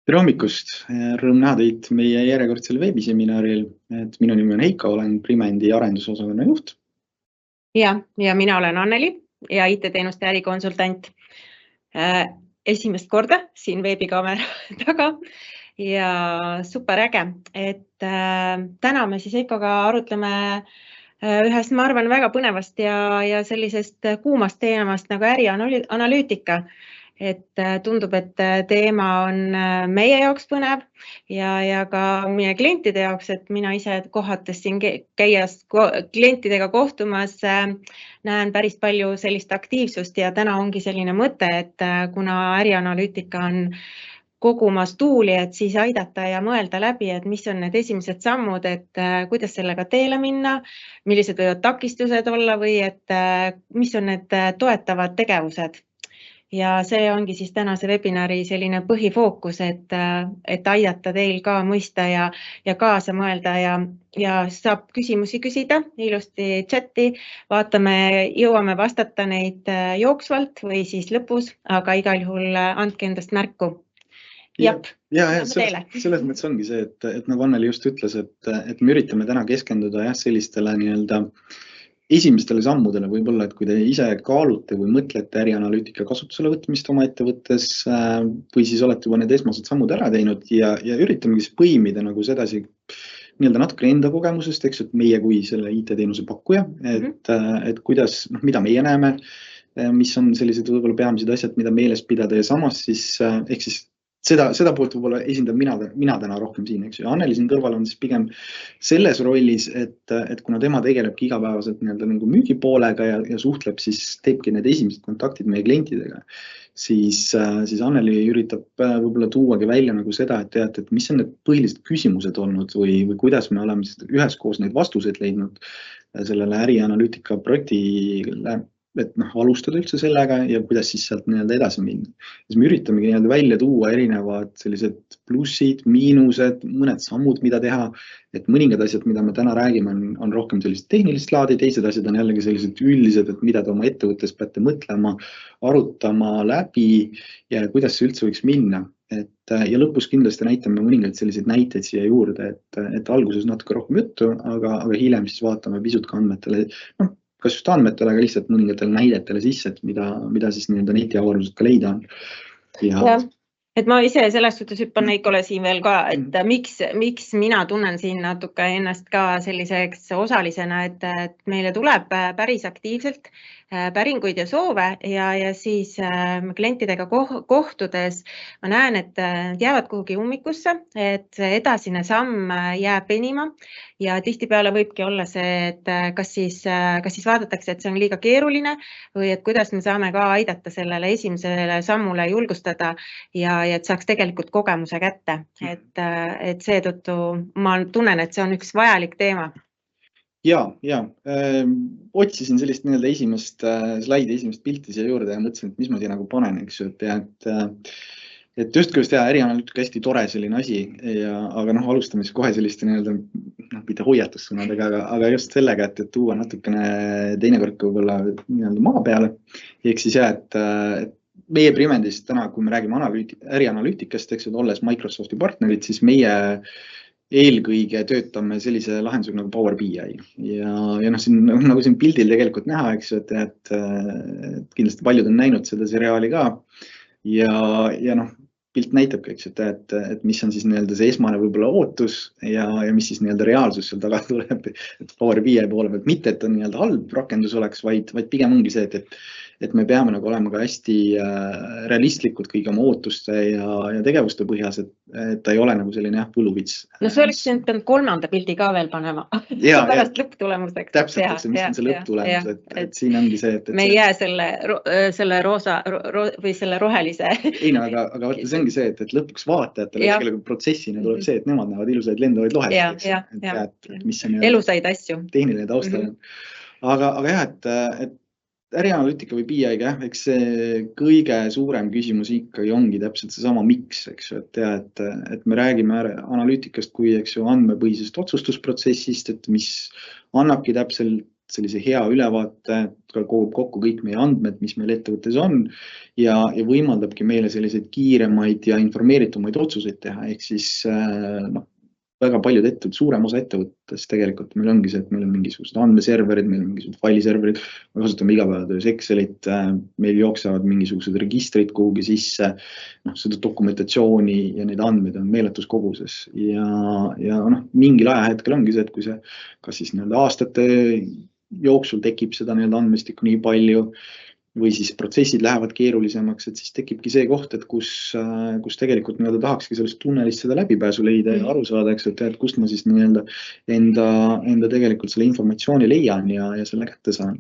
Tere hommikust! Rõõm näha teid meie järjekordsel veebiseminaril. Minu nimi on Heiko, olen Primendi arendusosakonna juht. Ja mina olen Anneli ja IT-teenuste ärikonsultant. Esimest korda siin veebikaamera taga ja super äge, et täna me siis Heikoga arutleme ühest, ma arvan, väga põnevast ja sellisest kuumast teemast nagu ärianalüütika. Et tundub, et teema on meie jaoks põnev ja ka meie klientide jaoks, et mina ise kohates siin käies klientidega kohtumas näen päris palju sellist aktiivsust ja täna ongi selline mõte, et kuna ärianalüütika on kogumas tuuli, et siis aidata ja mõelda läbi, et mis on need esimesed sammud, et kuidas sellega teele minna, millised võivad takistused olla või et mis on need toetavad tegevused. Ja see ongi siis tänase webinari selline põhifookus, et aidata teil ka mõista ja kaasa mõelda ja saab küsimusi küsida ilusti chati. Vaatame, jõuame vastata neid jooksvalt või siis lõpus, aga igal juhul andke endast märku. Ja, selles mõttes ongi see, et nagu Anneli just ütles, et me üritame täna keskenduda sellistele esimestele sammudele võib-olla, et kui te ise kaalute või mõtlete ärianalüütika kasutusele võtmist oma ettevõttes või siis olete juba need esmased sammud ära teinud ja üritamegi põimida nagu sedasi natuke enda kogemusest, eks, et meie kui selle IT-teenuse pakkuja, et kuidas, mida meie näeme, mis on sellised võib-olla peamised asjad, mida meeles pidada ja samas siis, ehk siis seda poolt võib-olla esindab mina täna rohkem siin, eks ju. Anneli siin kõrval on siis pigem selles rollis, et kuna tema tegelebki igapäevaselt nagu müügipoolega ja suhtleb, siis teebki need esimesed kontaktid meie klientidega, siis Anneli üritab võib-olla tuuagi välja nagu seda, et mis on need põhilised küsimused olnud või kuidas me oleme üheskoos neid vastuseid leidnud sellele ärianalüütika projektile, et alustada üldse sellega ja kuidas siis sealt edasi minna. Siis me üritamegi välja tuua erinevad sellised plussid, miinused, mõned sammud, mida teha, et mõningad asjad, mida me täna räägime, on rohkem sellist tehnilist laadi, teised asjad on jällegi sellised üldised, et mida te oma ettevõttes peate mõtlema, arutama läbi ja kuidas see üldse võiks minna. Ja lõpus kindlasti näitame mõningaid selliseid näiteid siia juurde, et alguses natuke rohkem juttu, aga hiljem siis vaatame pisut ka andmetele, kas just andmetele, aga lihtsalt mõningatele näidetele sisse, et mida siis netiavarused ka leida on. Ja, et ma ise selles suhtes hüppan Heikole siin veel ka, et miks mina tunnen siin natuke ennast ka selliseks osalisena, et meile tuleb päris aktiivselt päringuid ja soove ja siis klientidega kohtudes ma näen, et jäävad kuhugi ummikusse, et edasine samm jääb venima ja tihtipeale võibki olla see, et kas siis vaadatakse, et see on liiga keeruline või et kuidas me saame ka aidata sellele esimesele sammule julgustada ja et saaks tegelikult kogemuse kätte. Et seetõttu ma tunnen, et see on üks vajalik teema. Ja, otsisin sellist esimest slaidi, esimest pilti siia juurde ja mõtlesin, et mis ma siia nagu panen, eks ju, et just küljest ärianalüütika hästi tore selline asi, aga alustame siis kohe selliste mitte hoiatussõnadega, aga just sellega, et tuua natukene teinekord võib-olla maa peale. Ehk siis et meie Primendis täna, kui me räägime ärianalüütikast, eks ju, olles Microsofti partnerid, siis meie eelkõige töötame sellise lahendusega nagu Power BI ja siin, nagu siin pildil tegelikult näha, eks ju, et kindlasti paljud on näinud seda seriaali ka ja pilt näitabki, eks ju, et mis on siis see esmane võib-olla ootus ja mis siis reaalsus seal taga tuleb, et Power BI poole pealt mitte, et on halb rakendus oleks, vaid pigem ongi see, et me peame nagu olema ka hästi realistlikud kõigi oma ootuste ja tegevuste põhjas, et ta ei ole nagu selline põluvits. No see oleks nüüd peanud kolmanda pildi ka veel panema. Pärast lõpptulemuseks. Täpselt, mis on see lõpptulemus, et siin ongi see, et me ei jää selle roosa või selle rohelise. Ei, aga vaata, see ongi see, et lõpuks vaatajatele protsessina tuleb see, et nemad näevad ilusaid lendavaid lohesid. Elusaid asju. Tehniline taustal. Aga jah, et ärianalüütika või BI-ga, eks see kõige suurem küsimus ikkagi ongi täpselt seesama miks, eks ju, et me räägime analüütikast kui, eks ju, andmepõhisest otsustusprotsessist, et mis annabki täpselt sellise hea ülevaate, kogub kokku kõik meie andmed, mis meil ettevõttes on ja võimaldabki meile selliseid kiiremaid ja informeeritumaid otsuseid teha. Ehk siis väga paljud ettevõtted, suurem osa ettevõttes tegelikult meil ongi see, et meil on mingisugused andmeserverid, meil on mingisugused failiserverid, me kasutame igapäevatöös Excelit, meil jooksevad mingisugused registrid kuhugi sisse, seda dokumentatsiooni ja neid andmeid on meeletus koguses ja mingil ajahetkel ongi see, et kui see kas siis aastate jooksul tekib seda andmestikku nii palju või siis protsessid lähevad keerulisemaks, et siis tekibki see koht, et kus tegelikult tahakski sellest tunnelist seda läbipääsu leida ja aru saada, et kust ma siis enda tegelikult selle informatsiooni leian ja selle kätte saan.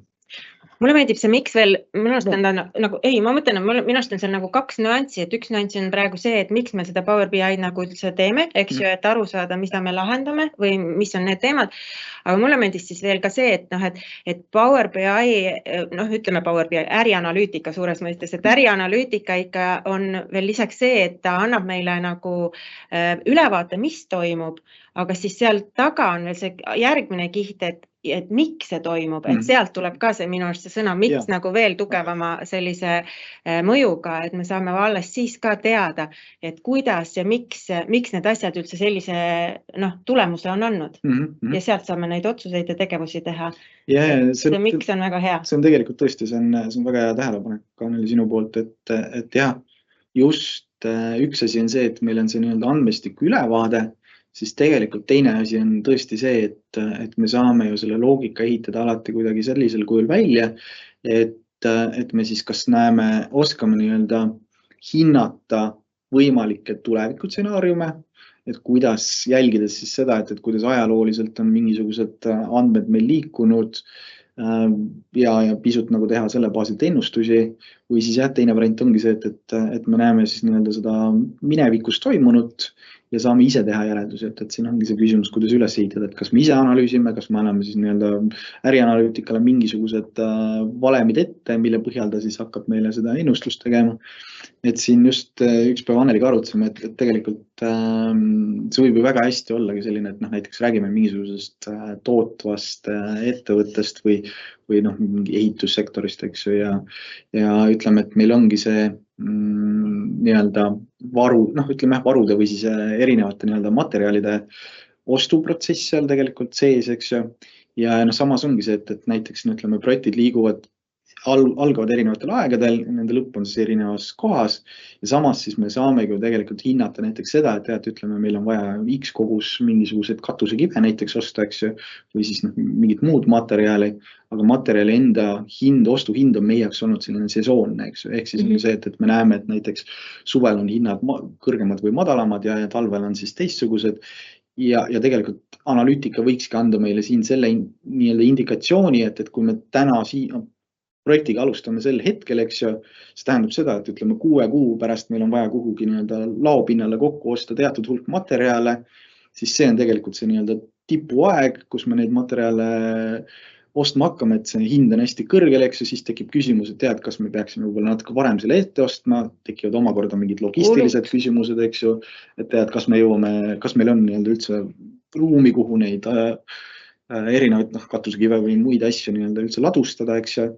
Mulle meeldib see, miks veel, minu arust on seal nagu kaks nüanssi, et üks nüanss on praegu see, et miks me seda Power BI nagu üldse teeme, eks ju, et aru saada, mida me lahendame või mis on need teemad. Aga mulle meeldis siis veel ka see, et Power BI, ütleme Power BI, ärianalüütika suures mõistes, et ärianalüütika ikka on veel lisaks see, et ta annab meile nagu ülevaate, mis toimub, aga siis seal taga on veel see järgmine kiht, et miks see toimub, et sealt tuleb ka see minu arust see sõna, miks nagu veel tugevama sellise mõjuga, et me saame alles siis ka teada, et kuidas ja miks need asjad üldse sellise tulemuse on andnud. Ja sealt saame neid otsuseid ja tegevusi teha. See miks on väga hea. See on tegelikult tõesti, see on väga hea tähelepanek, Anneli, sinu poolt, et jah, just üks asi on see, et meil on see andmestiku ülevaade, siis tegelikult teine asi on tõesti see, et me saame ju selle loogika ehitada alati kuidagi sellisel kujul välja, et me siis kas oskame hinnata võimalikke tulevikutsenaariume, et kuidas jälgides siis seda, et kuidas ajalooliselt on mingisugused andmed meil liikunud ja pisut teha selle baasilt ennustusi või siis teine variant ongi see, et me näeme siis seda minevikus toimunut ja saame ise teha järeldusi, et siin ongi see küsimus, kuidas üles ehitada, et kas me ise analüüsime, kas me anname siis ärianalüütikale mingisugused valemid ette, mille põhjal ta siis hakkab meile seda ennustust tegema. Et siin just üks päev Anneliga arutasime, et tegelikult see võib ju väga hästi ollagi selline, et näiteks räägime mingisugusest tootvast ettevõttest või mingi ehitussektorist, eks ju, ja ütleme, et meil ongi see varude või siis erinevate materjalide ostuprotsess seal tegelikult sees, eks ju. Ja samas ongi see, et näiteks projektid liiguvad, algavad erinevatel aegadel, nende lõpp on siis erinevas kohas ja samas siis me saamegi ju tegelikult hinnata näiteks seda, et ütleme, meil on vaja X kogus mingisuguseid katusekive näiteks osta, eks ju, või siis mingit muud materjali, aga materjali enda ostuhind on meie jaoks olnud selline sesoonne, eks ju, ehk siis on see, et me näeme, et näiteks suvel on hinnad kõrgemad või madalamad ja talvel on siis teistsugused ja tegelikult analüütika võikski anda meile siin selle indikatsiooni, et kui me täna projektiga alustame sel hetkel, eks ju, see tähendab seda, et ütleme 6 kuu pärast meil on vaja kuhugi laopinnale kokku osta teatud hulk materjale, siis see on tegelikult see tipuaeg, kus me neid materjale ostma hakkame, et see hind on hästi kõrgel, eks ju, siis tekib küsimus, et kas me peaksime võib-olla natuke varem selle ette ostma, tekivad omakorda mingid logistilised küsimused, eks ju, et kas meil on üldse ruumi, kuhu neid erinevaid katusekive või muid asju üldse ladustada, eks ju.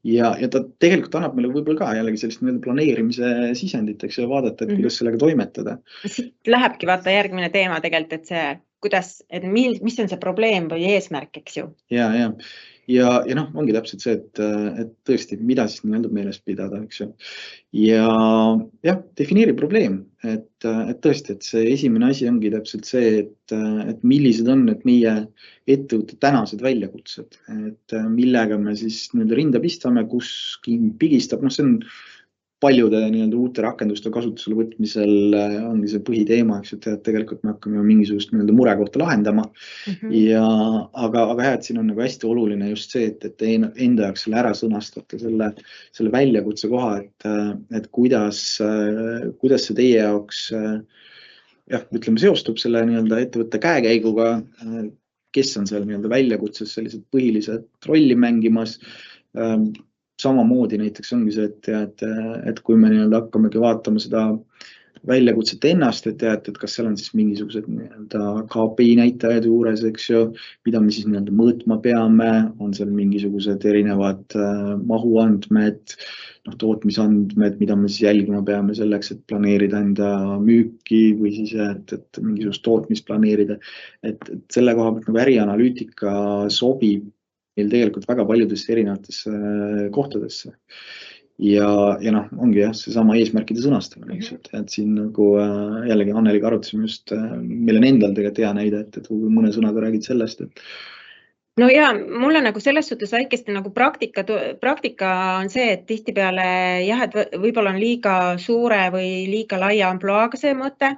Ja ta tegelikult annab meile võib-olla ka jällegi sellist planeerimise sisendit, eks ju, vaadata, et kuidas sellega toimetada. Siit lähebki vaata järgmine teema tegelikult, et mis on see probleem või eesmärk, eks ju? Ja ongi täpselt see, et tõesti, mida siis meeles pidada, eks ju. Ja defineeri probleem, et tõesti, et see esimene asi ongi täpselt see, et millised on need meie ettevõtte tänased väljakutsed, et millega me siis rinda pistame, kus pigistab, see on paljude uute rakenduste kasutusele võtmisel ongi see põhiteema, eks ju, et tegelikult me hakkame mingisugust murekohta lahendama. Aga hea, et siin on hästi oluline just see, et enda jaoks selle ära sõnastate selle väljakutse koha, et kuidas see teie jaoks seostub selle ettevõtte käekäiguga, kes on seal väljakutses sellised põhilised rolli mängimas. Samamoodi näiteks ongi see, et kui me hakkamegi vaatama seda väljakutset ennast, et kas seal on siis mingisugused KPI näitajad juures, eks ju, mida me siis mõõtma peame, on seal mingisugused erinevad mahuandmed, tootmisandmed, mida me siis jälgima peame selleks, et planeerida enda müüki või siis, et mingisugust tootmist planeerida. Et selle koha pealt ärianalüütika sobib meil tegelikult väga paljudesse erinevatesse kohtadesse. Ja ongi seesama eesmärkide sõnastamine, et siin nagu jällegi Anneliga arutasime just, meil on endal tegelikult hea näide, et kui mõne sõnaga räägid sellest, et no ja mulle nagu selles suhtes väikesti nagu praktika on see, et tihtipeale jah, et võib-olla on liiga suure või liiga laia ampluaaga see mõte,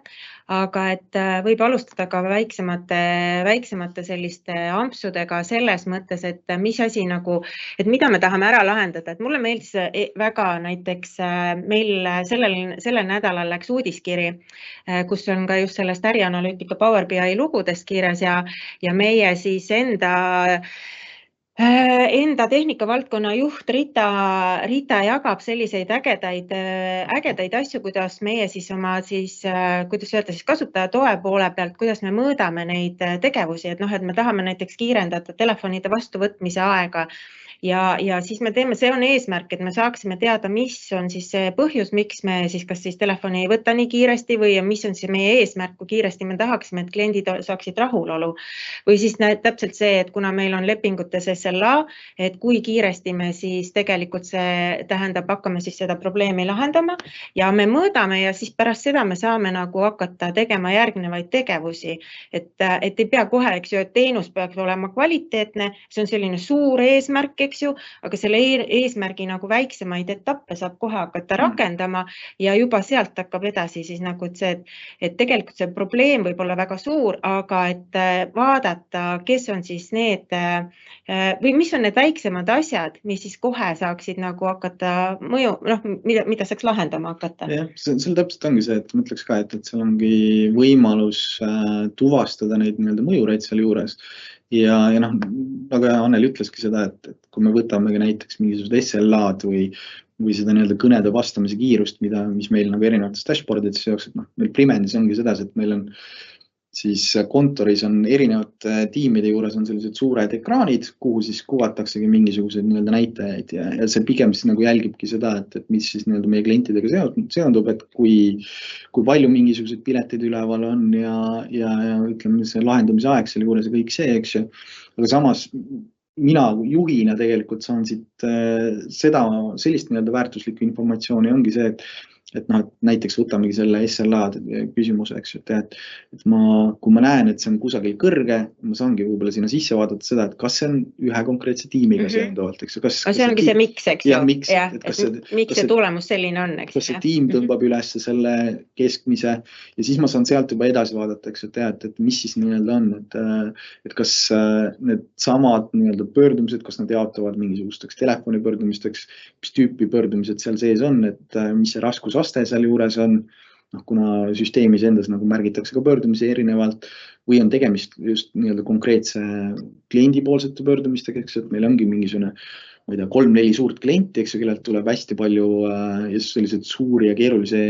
aga et võib alustada ka väiksemate selliste ampsudega selles mõttes, et mis asi nagu, et mida me tahame ära lahendada, et mulle meeldis väga näiteks meil sellel nädalal läks uudiskiri, kus on ka just sellest ärianalüütika Power BI lugudest kirjas ja meie siis enda tehnikavaldkonna juht Rita jagab selliseid ägedaid asju, kuidas meie siis oma kuidas öelda siis kasutaja toe poole pealt, kuidas me mõõdame neid tegevusi, et et me tahame näiteks kiirendada telefonide vastuvõtmise aega ja siis me teeme, see on eesmärk, et me saaksime teada, mis on siis see põhjus, miks me siis kas siis telefoni ei võta nii kiiresti või mis on see meie eesmärk, kui kiiresti me tahaksime, et kliendid saaksid rahulolu. Või siis täpselt see, et kuna meil on lepingutes SLA, et kui kiiresti me siis tegelikult see tähendab, hakkame siis seda probleemi lahendama ja me mõõdame ja siis pärast seda me saame nagu hakata tegema järgnevaid tegevusi, et ei pea kohe, eks ju, et teenus peaks olema kvaliteetne, see on selline suur eesmärk, eks ju, aga selle eesmärgi nagu väiksemaid etappe saab kohe hakata rakendama ja juba sealt hakkab edasi siis nagu see, et tegelikult see probleem võib olla väga suur, aga et vaadata, kes on siis need või mis on need väiksemad asjad, mis siis kohe saaksid nagu hakata mõju, mida saaks lahendama hakata. Jah, seal täpselt ongi see, et mõtleks ka, et seal ongi võimalus tuvastada neid mõjureid seal juures. Ja nagu Anneli ütleski seda, et kui me võtame näiteks mingisugused SLA-d või seda kõnede vastamise kiirust, mis meil erinevates dashboardides jookseb, meil Primendis ongi sedasi, et meil on siis kontoris on erinevate tiimide juures on sellised suured ekraanid, kuhu siis kuvataksegi mingisuguseid näitajaid ja see pigem siis jälgibki seda, et mis siis meie klientidega seondub, et kui palju mingisuguseid piletid üleval on ja ütleme, see lahendamise aeg selle juures ja kõik see, eks ju. Aga samas mina juhina tegelikult saan siit sellist väärtuslikku informatsiooni ongi see, et näiteks võtamegi selle SLA küsimuse, eks ju, et kui ma näen, et see on kusagil kõrge, ma saangi võib-olla sinna sisse vaadata seda, et kas see on ühe konkreetse tiimiga seonduvalt, eks ju. See ongi see miks, eks ju. Miks see tulemus selline on, eks ju. Kas see tiim tõmbab üles selle keskmise ja siis ma saan sealt juba edasi vaadata, eks ju, et mis siis on, et kas need samad pöördumised, kas nad jaotavad mingisugusteks telefonipöördumisteks, mis tüüpi pöördumised seal sees on, et mis see raskusaste seal juures on, kuna süsteemis endas märgitakse ka pöördumisi erinevalt või on tegemist just konkreetse kliendipoolsete pöördumistega, eks, et meil ongi mingisugune, ma ei tea, 3-4 suurt klienti, eks, kellelt tuleb hästi palju ja selliseid suuri ja keerulisi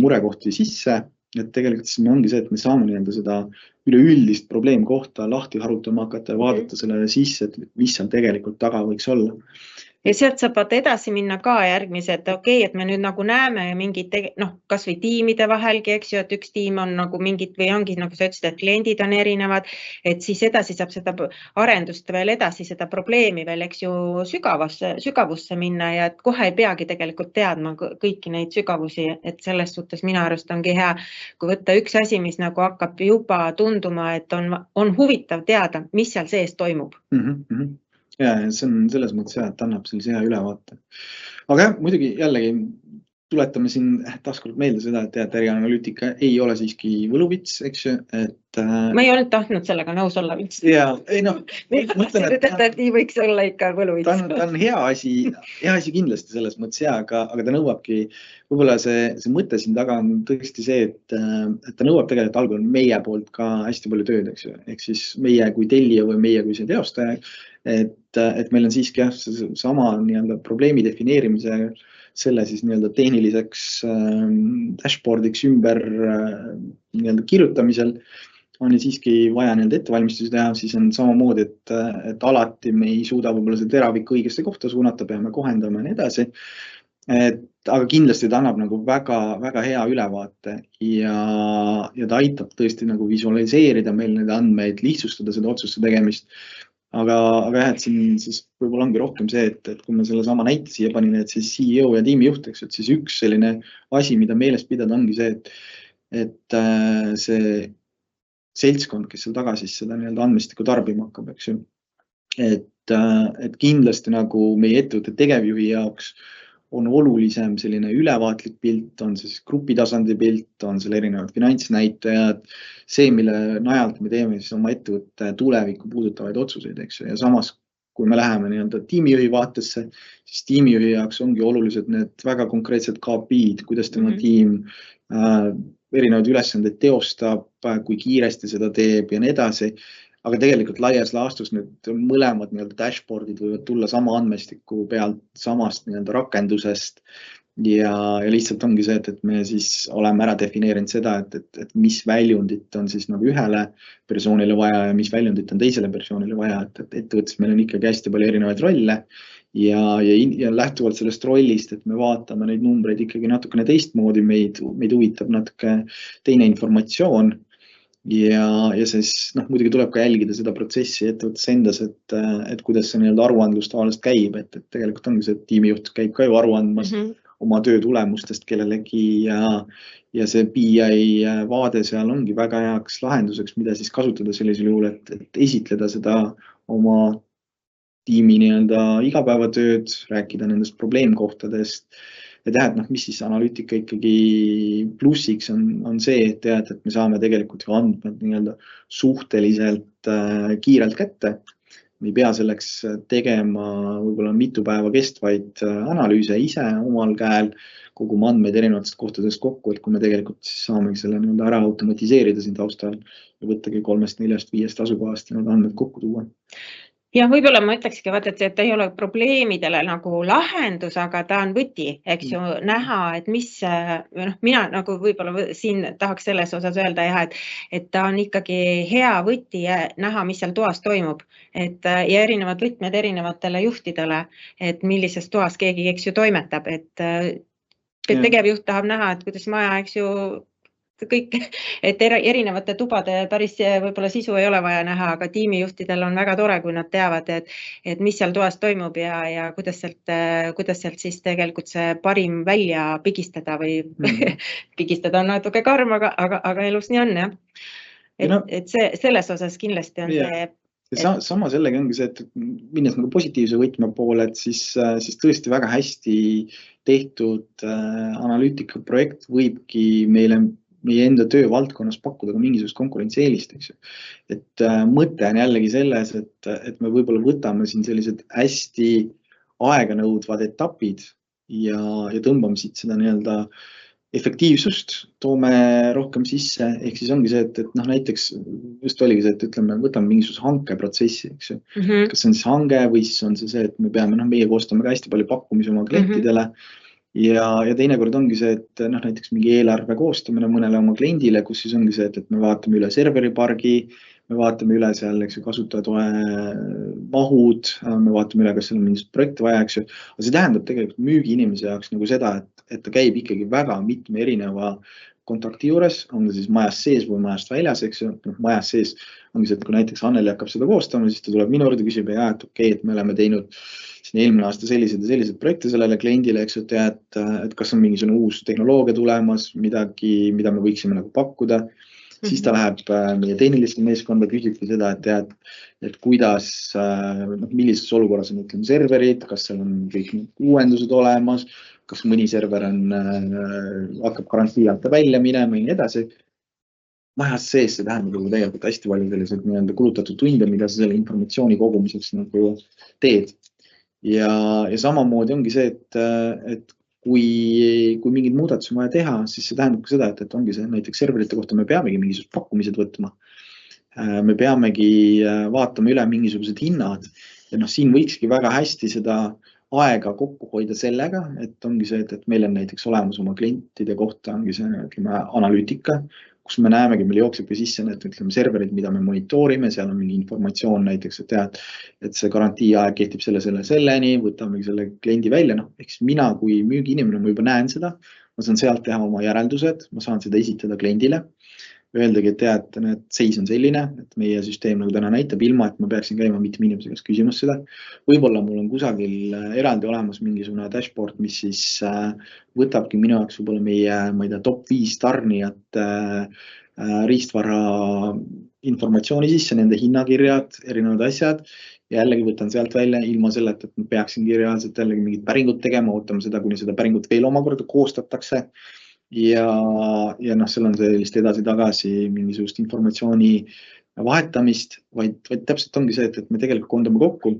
murekohti sisse, et tegelikult siis ongi see, et me saame seda üleüldist probleemkohta lahti harutama hakata ja vaadata sellele sisse, et mis seal tegelikult taga võiks olla. Ja sealt saab edasi minna ka järgmise, et okei, et me nüüd näeme mingid, kas või tiimide vahelgi, eks ju, et üks tiim on mingid või ongi, nagu sa ütlesid, et kliendid on erinevad, et siis edasi saab seda arendust veel edasi, seda probleemi veel, eks ju, sügavusse minna ja et kohe ei peagi tegelikult teadma kõiki neid sügavusi, et selles suhtes minu arust ongi hea, kui võtta üks asi, mis hakkab juba tunduma, et on huvitav teada, mis seal sees toimub. Ja see on selles mõttes hea, et annab sellise hea ülevaate. Aga muidugi jällegi tuletame siin taaskord meelde seda, et ärianalüütika ei ole siiski võluvits, eks ju, et ma ei olnud tahtnud sellega nõus olla. Ja, ei mõtlen, et nii võiks olla ikka võluvits. Ta on hea asi kindlasti selles mõttes hea, aga ta nõuabki, võib-olla see mõte siin taga on tõesti see, et ta nõuab tegelikult algul meie poolt ka hästi palju tööd, eks ju, ehk siis meie kui tellija või meie kui see teostaja, et meil on siiski jah, sama nii-öelda probleemi defineerimise selle siis nii-öelda tehniliseks dashboardiks ümber nii-öelda kirjutamisel on siiski vaja nii-öelda ettevalmistusi teha, siis on samamoodi, et alati me ei suuda võib-olla see teravik õigesse kohta suunata, peame kohendama ja nii edasi. Aga kindlasti ta annab nagu väga hea ülevaate ja ta aitab tõesti nagu visualiseerida meil neid andmeid, lihtsustada seda otsuste tegemist. Aga jah, et siin siis võib-olla ongi rohkem see, et kui ma selle sama näite siia panin, et siis CEO ja tiimijuht, et siis üks selline asi, mida meeles pidada ongi see, et see seltskond, kes seal taga siis seda nii-öelda andmestikku tarbima hakkab, eks ju. Et kindlasti nagu meie ettevõtte tegevjuhi jaoks on olulisem selline ülevaatlik pilt, on see siis grupitasandi pilt, on seal erinevad finantsnäitajad, see, mille najalt me teeme siis oma ettevõtte tulevikku puudutavaid otsuseid, eks ju. Ja samas, kui me läheme nii-öelda tiimijuhi vaatesse, siis tiimijuhi jaoks ongi olulised need väga konkreetsed KPI-d, kuidas tema tiim erinevaid ülesandeid teostab, kui kiiresti seda teeb ja nii edasi. Aga tegelikult laias laastus need mõlemad nii-öelda dashboardid võivad tulla sama andmestiku pealt, samast nii-öelda rakendusest ja lihtsalt ongi see, et me siis oleme ära defineerinud seda, et mis väljundit on siis nagu ühele persoonile vaja ja mis väljundit on teisele persoonile vaja, et ettevõttes meil on ikkagi hästi palju erinevaid rolle ja lähtuvalt sellest rollist, et me vaatame neid numbreid ikkagi natukene teistmoodi, meid huvitab natuke teine informatsioon. Ja siis muidugi tuleb ka jälgida seda protsessi ettevõttes endas, et kuidas see nii-öelda aruandlus tavaliselt käib, et tegelikult ongi see, et tiimijuht käib ka ju aru andmas oma töö tulemustest kellelegi ja see BI vaade seal ongi väga heaks lahenduseks, mida siis kasutada sellisel juhul, et esitleda seda oma tiimi nii-öelda igapäevatööd, rääkida nendest probleemkohtadest. Ja tead, mis siis analüütika ikkagi plussiks on see, et tead, et me saame tegelikult ju andmed nii-öelda suhteliselt kiirelt kätte. Me ei pea selleks tegema võib-olla mitu päeva kestvaid analüüse ise omal käel, koguma andmeid erinevatest kohtadest kokku, et kui me tegelikult siis saamegi selle nii-öelda ära automatiseerida siin taustal ja võttagi 3, 4, 5 asukohast ja need andmed kokku tuua. Ja võib-olla ma ütlekski, vaata, et ta ei ole probleemidele nagu lahendus, aga ta on võti, eks ju, näha, et mis, mina nagu võib-olla siin tahaks selles osas öelda, et ta on ikkagi hea võti näha, mis seal toas toimub, ja erinevad võtmed erinevatele juhtidele, et millises toas keegi, eks ju, toimetab, et tegevjuht tahab näha, et kuidas maja, eks ju, kõik, et erinevate tubade päris võib-olla sisu ei ole vaja näha, aga tiimijuhtidel on väga tore, kui nad teavad, et mis seal toas toimub ja kuidas sealt siis tegelikult see parim välja pigistada või pigistada on natuke karm, aga elus nii on, jah. Et selles osas kindlasti on see. Sama sellega ongi see, et minnes nagu positiivse võtme poole, et siis tõesti väga hästi tehtud analüütika projekt võibki meie enda töövaldkonnas pakkuda ka mingisugust konkurentsieelist, eks ju. Et mõte on jällegi selles, et me võib-olla võtame siin sellised hästi aeganõudvad etapid ja tõmbame siit seda nii-öelda efektiivsust, toome rohkem sisse, ehk siis ongi see, et näiteks just oligi see, et ütleme, võtame mingisuguse hankeprotsessi, eks ju. Kas see on siis hange või siis on see, et me peame, meie koostame ka hästi palju pakkumisi oma klientidele. Ja teinekord ongi see, et näiteks mingi eelarve koostamine mõnele oma kliendile, kus siis ongi see, et me vaatame üle serveripargi, me vaatame üle seal, eks ju, kasutajatoe mahud, me vaatame üle, kas seal on mingit projekti vaja, eks ju. Aga see tähendab tegelikult müügi inimese jaoks nagu seda, et ta käib ikkagi väga mitme erineva kontakti juures, on ta siis majas sees või majast väljas, eks ju. Majas sees ongi see, et kui näiteks Anneli hakkab seda koostama, siis ta tuleb minu juurde, küsib, et okei, et me oleme teinud eelmine aasta sellised ja sellised projekte sellele kliendile, eks, et kas on mingisugune uus tehnoloogia tulemas, midagi, mida me võiksime nagu pakkuda. Siis ta läheb meie tehniliste meeskonda, küsibki seda, et kuidas, millises olukorras on, ütleme, serverid, kas seal on kõik uuendused olemas, kas mõni server hakkab garantii alt välja minema ja nii edasi. Majas sees see tähendab tegelikult hästi palju sellised nii-öelda kulutatud tunde, mida sa selle informatsiooni kogumiseks nagu teed. Ja samamoodi ongi see, et kui mingid muudatused on vaja teha, siis see tähendab ka seda, et ongi see näiteks serverite kohta me peamegi mingisugused pakkumised võtma. Me peamegi vaatama üle mingisugused hinnad Ja noh, siin võikski väga hästi seda aega kokku hoida sellega, et ongi see, et meil on näiteks olemas oma klientide kohta ongi see, ütleme, analüütika, kus me näemegi, meil jooksebki sisse need, ütleme, serverid, mida me monitoorime, seal on mingi informatsioon näiteks, et see garantiiaeg kehtib selleni, võtamegi selle kliendi välja, noh, eks mina kui müügiinimene, ma juba näen seda, ma saan sealt teha oma järeldused, ma saan seda esitada kliendile, öeldagi, et tead, et seis on selline, et meie süsteem nagu täna näitab ilma, et ma peaksin käima mitme inimese käest küsimas seda. Võib-olla mul on kusagil eraldi olemas mingisugune dashboard, mis siis võtabki minu jaoks võib-olla meie, ma ei tea, top 5 tarnijat riistvara informatsiooni sisse, nende hinnakirjad, erinevad asjad. Ja jällegi võtan sealt välja ilma sellelt, et ma peaksingi reaalselt jällegi mingit päringut tegema, ootame seda, kuni seda päringut veel omakorda koostatakse. Ja noh, seal on sellist edasi-tagasi mingisugust informatsiooni vahetamist, vaid täpselt ongi see, et me tegelikult kondame kokku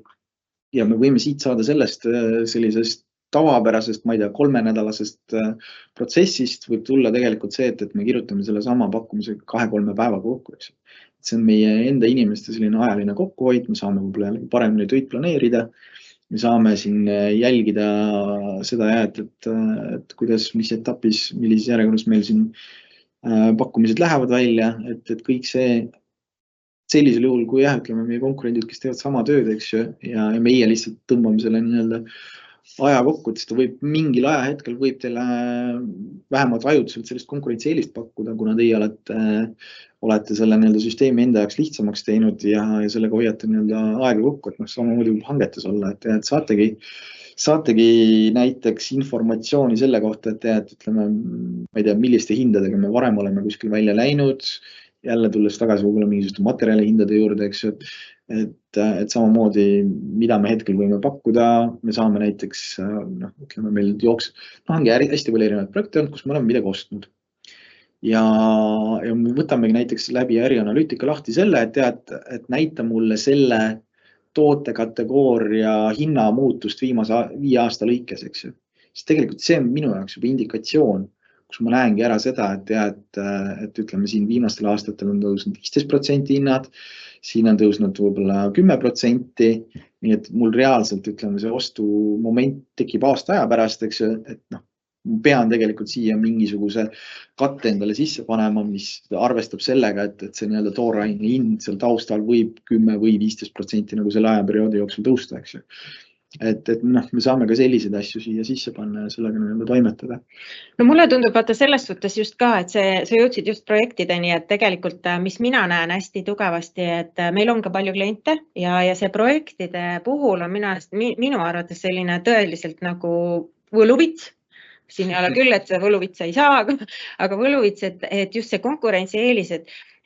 ja me võime siit saada sellest sellisest tavapärasest, ma ei tea, 3-nädalasest protsessist võib tulla tegelikult see, et me kirjutame selle sama pakkumise 2-3 päevaga kokku, eks. See on meie enda inimeste selline ajaline kokkuhoid, me saame võib-olla paremini töid planeerida. Me saame siin jälgida seda, et kuidas, mis etapis, millises järjekorras meil siin pakkumised lähevad välja, et kõik see sellisel juhul, kui ütleme meie konkurendid, kes teevad sama tööd, eks ju, ja meie lihtsalt tõmbame selle nii-öelda aja kokku, et seda võib mingil ajahetkel võib teile vähemalt ajutiselt sellist konkurentsieelist pakkuda, kuna teie olete selle nii-öelda süsteemi enda jaoks lihtsamaks teinud ja sellega hoiate nii-öelda aega kokku, et noh, samamoodi võib hangetes olla, et saategi näiteks informatsiooni selle kohta, et ütleme, ma ei tea, milliste hindadega me varem oleme kuskil välja läinud, jälle tulles tagasi võib-olla mingisuguste materjali hindade juurde, eks ju, et samamoodi, mida me hetkel võime pakkuda, me saame näiteks, noh, ütleme meil ongi hästi palju erinevaid projekte olnud, kus me oleme midagi ostnud. Ja me võtamegi näiteks läbi ärianalüütika lahti selle, et näita mulle selle tootekategooria hinnamuutust viimase 5 aasta lõikes, eks ju. Siis tegelikult see on minu jaoks juba indikatsioon, kus ma näengi ära seda, et ütleme siin viimastel aastatel on tõusnud 15% hinnad, siin on tõusnud võib-olla 10%, nii et mul reaalselt ütleme see ostumoment tekib aasta aja pärast, eks ju, et noh, ma pean tegelikult siia mingisuguse katte endale sisse panema, mis arvestab sellega, et see nii-öelda tooraine hind seal taustal võib 10 või 15% nagu selle ajaperioodi jooksul tõusta, eks ju. Et noh, me saame ka selliseid asju siia sisse panna ja sellega nii-öelda toimetada. No mulle tundub, vaata selles suhtes just ka, et sa jõudsid just projektideni, et tegelikult, mis mina näen hästi tugevasti, et meil on ka palju kliente ja see projektide puhul on minu arvates selline tõeliselt nagu võluvits. Siin ei ole küll, et see võluvitsa ei saa, aga võluvits, et just see konkurentsieelis,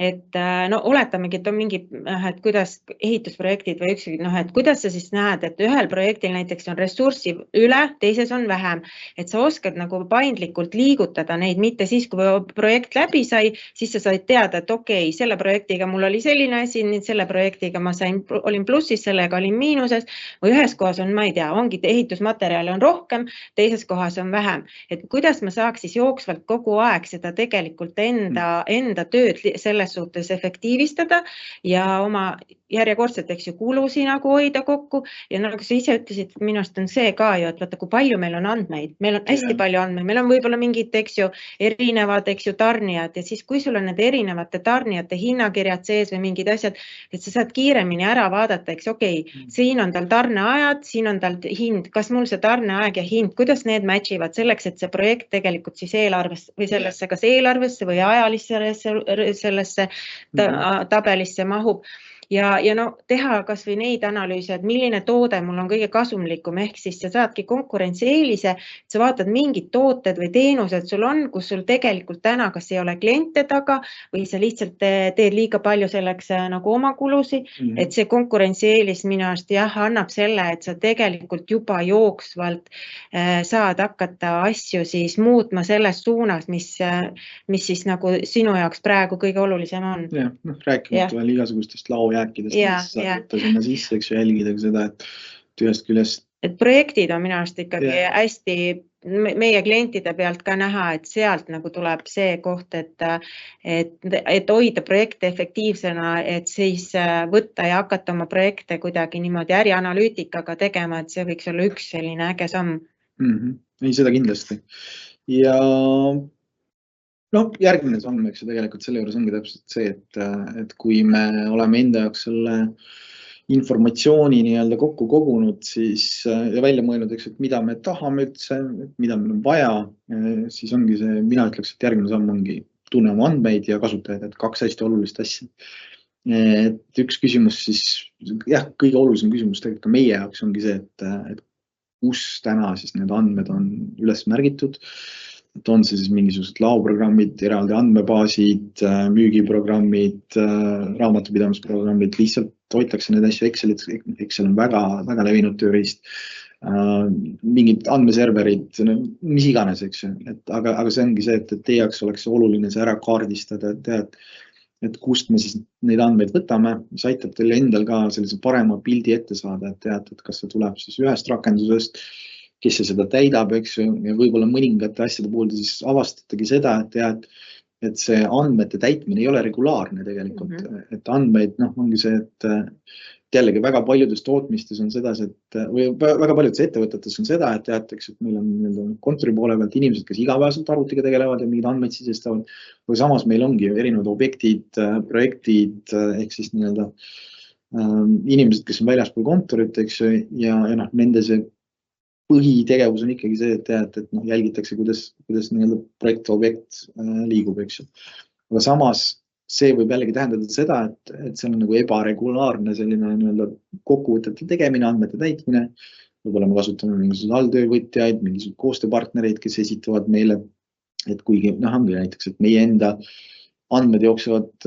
et no oletamegi, et on mingi, et kuidas ehitusprojektid või ükski, et kuidas sa siis näed, et ühel projektil näiteks on ressurssi üle, teises on vähem, et sa oskad nagu paindlikult liigutada neid, mitte siis, kui projekt läbi sai, siis sa said teada, et okei, selle projektiga mul oli selline asi, selle projektiga ma olin plussis, sellega olin miinuses, või ühes kohas on, ma ei tea, ongi ehitusmaterjali on rohkem, teises kohas on vähem, et kuidas ma saaks siis jooksvalt kogu aeg seda tegelikult enda tööd selles suhtes efektiivistada ja oma järjekordselt, eks ju, kulusi nagu hoida kokku ja nagu sa ise ütlesid, minu arust on see ka ju, et vaata, kui palju meil on andmeid, meil on hästi palju andmeid, meil on võib-olla mingid, eks ju, erinevad, eks ju, tarnijad ja siis, kui sul on need erinevate tarnijate hinnakirjad sees või mingid asjad, et sa saad kiiremini ära vaadata, eks okei, siin on tal tarneajad, siin on tal hind, kas mul see tarneaeg ja hind, kuidas need matchivad selleks, et see projekt tegelikult siis eelarvesse või sellesse, kas eelarvesse või ajalisse tabelisse mahub. Ja no teha kas või neid analüüse, et milline toode mul on kõige kasumlikum, ehk siis sa saadki konkurentsieelise, sa vaatad mingid tooted või teenused sul on, kus sul tegelikult täna kas ei ole kliente taga või sa lihtsalt teed liiga palju selleks nagu oma kulusi, et see konkurentsieelis minu arust jah, annab selle, et sa tegelikult juba jooksvalt saad hakata asju siis muutma selles suunas, mis siis nagu sinu jaoks praegu kõige olulisem on. Jah, rääkimata veel igasugustest laojääkidest, mis saab võtta sinna sisse, eks ju, jälgida seda, et ühest küljest et projektid on minu arust ikkagi hästi meie klientide pealt ka näha, et sealt nagu tuleb see koht, et hoida projekte efektiivsena, et siis võtta ja hakata oma projekte kuidagi niimoodi ärianalüütikaga tegema, et see võiks olla üks selline äge samm. Ei, seda kindlasti. Ja järgmine samm, eks ju, tegelikult selle juures ongi täpselt see, et kui me oleme enda jaoks selle informatsiooni nii-öelda kokku kogunud, siis ja välja mõelnud, eks, et mida me tahame üldse, mida meil on vaja, siis ongi see, mina ütleks, et järgmine samm ongi tunne oma andmeid ja kasutajaid, et 2 hästi olulist asja. Et üks küsimus siis, kõige olulisem küsimus tegelikult ka meie jaoks ongi see, et kus täna siis need andmed on üles märgitud, et on see siis mingisugused laoprogrammid, eraldi andmebaasid, müügiprogrammid, raamatupidamisprogrammid, lihtsalt hoitakse need asju Excelit, Excel on väga, väga levinud tööriist, mingid andmeserverid, mis iganes, eks ju, aga see ongi see, et teie jaoks oleks oluline see ära kaardistada, et kust me siis neid andmeid võtame, mis aitab teil endal ka sellise parema pildi ette saada, et tead, et kas see tuleb siis ühest rakendusest, kes see seda täidab, eks ju, ja võib-olla mõningate asjade puhul te siis avastatagi seda, et see andmete täitmine ei ole regulaarne tegelikult, et andmeid, ongi see, et jällegi väga paljudes tootmistes on seda, või väga paljudes ettevõtetes on seda, et teateks, et meil on kontori poole pealt inimesed, kes igapäevaselt arvutiga tegelevad ja mingid andmeid sisestavad, või samas meil ongi erinevad objektid, projektid, ehk siis nii-öelda inimesed, kes on väljaspool kontorit, eks ju, ja nende see põhitegevus on ikkagi see, et jälgitakse, kuidas nii-öelda projekt, objekt liigub, eks ju. Aga samas see võib jällegi tähendada seda, et see on nagu ebaregulaarne selline nii-öelda kokkuvõtete tegemine, andmete täitmine. Võib-olla me kasutame mingisuguseid alltöövõtjaid, mingisuguseid koostööpartnereid, kes esitavad meile, et kuigi ongi näiteks, et meie enda andmed jooksevad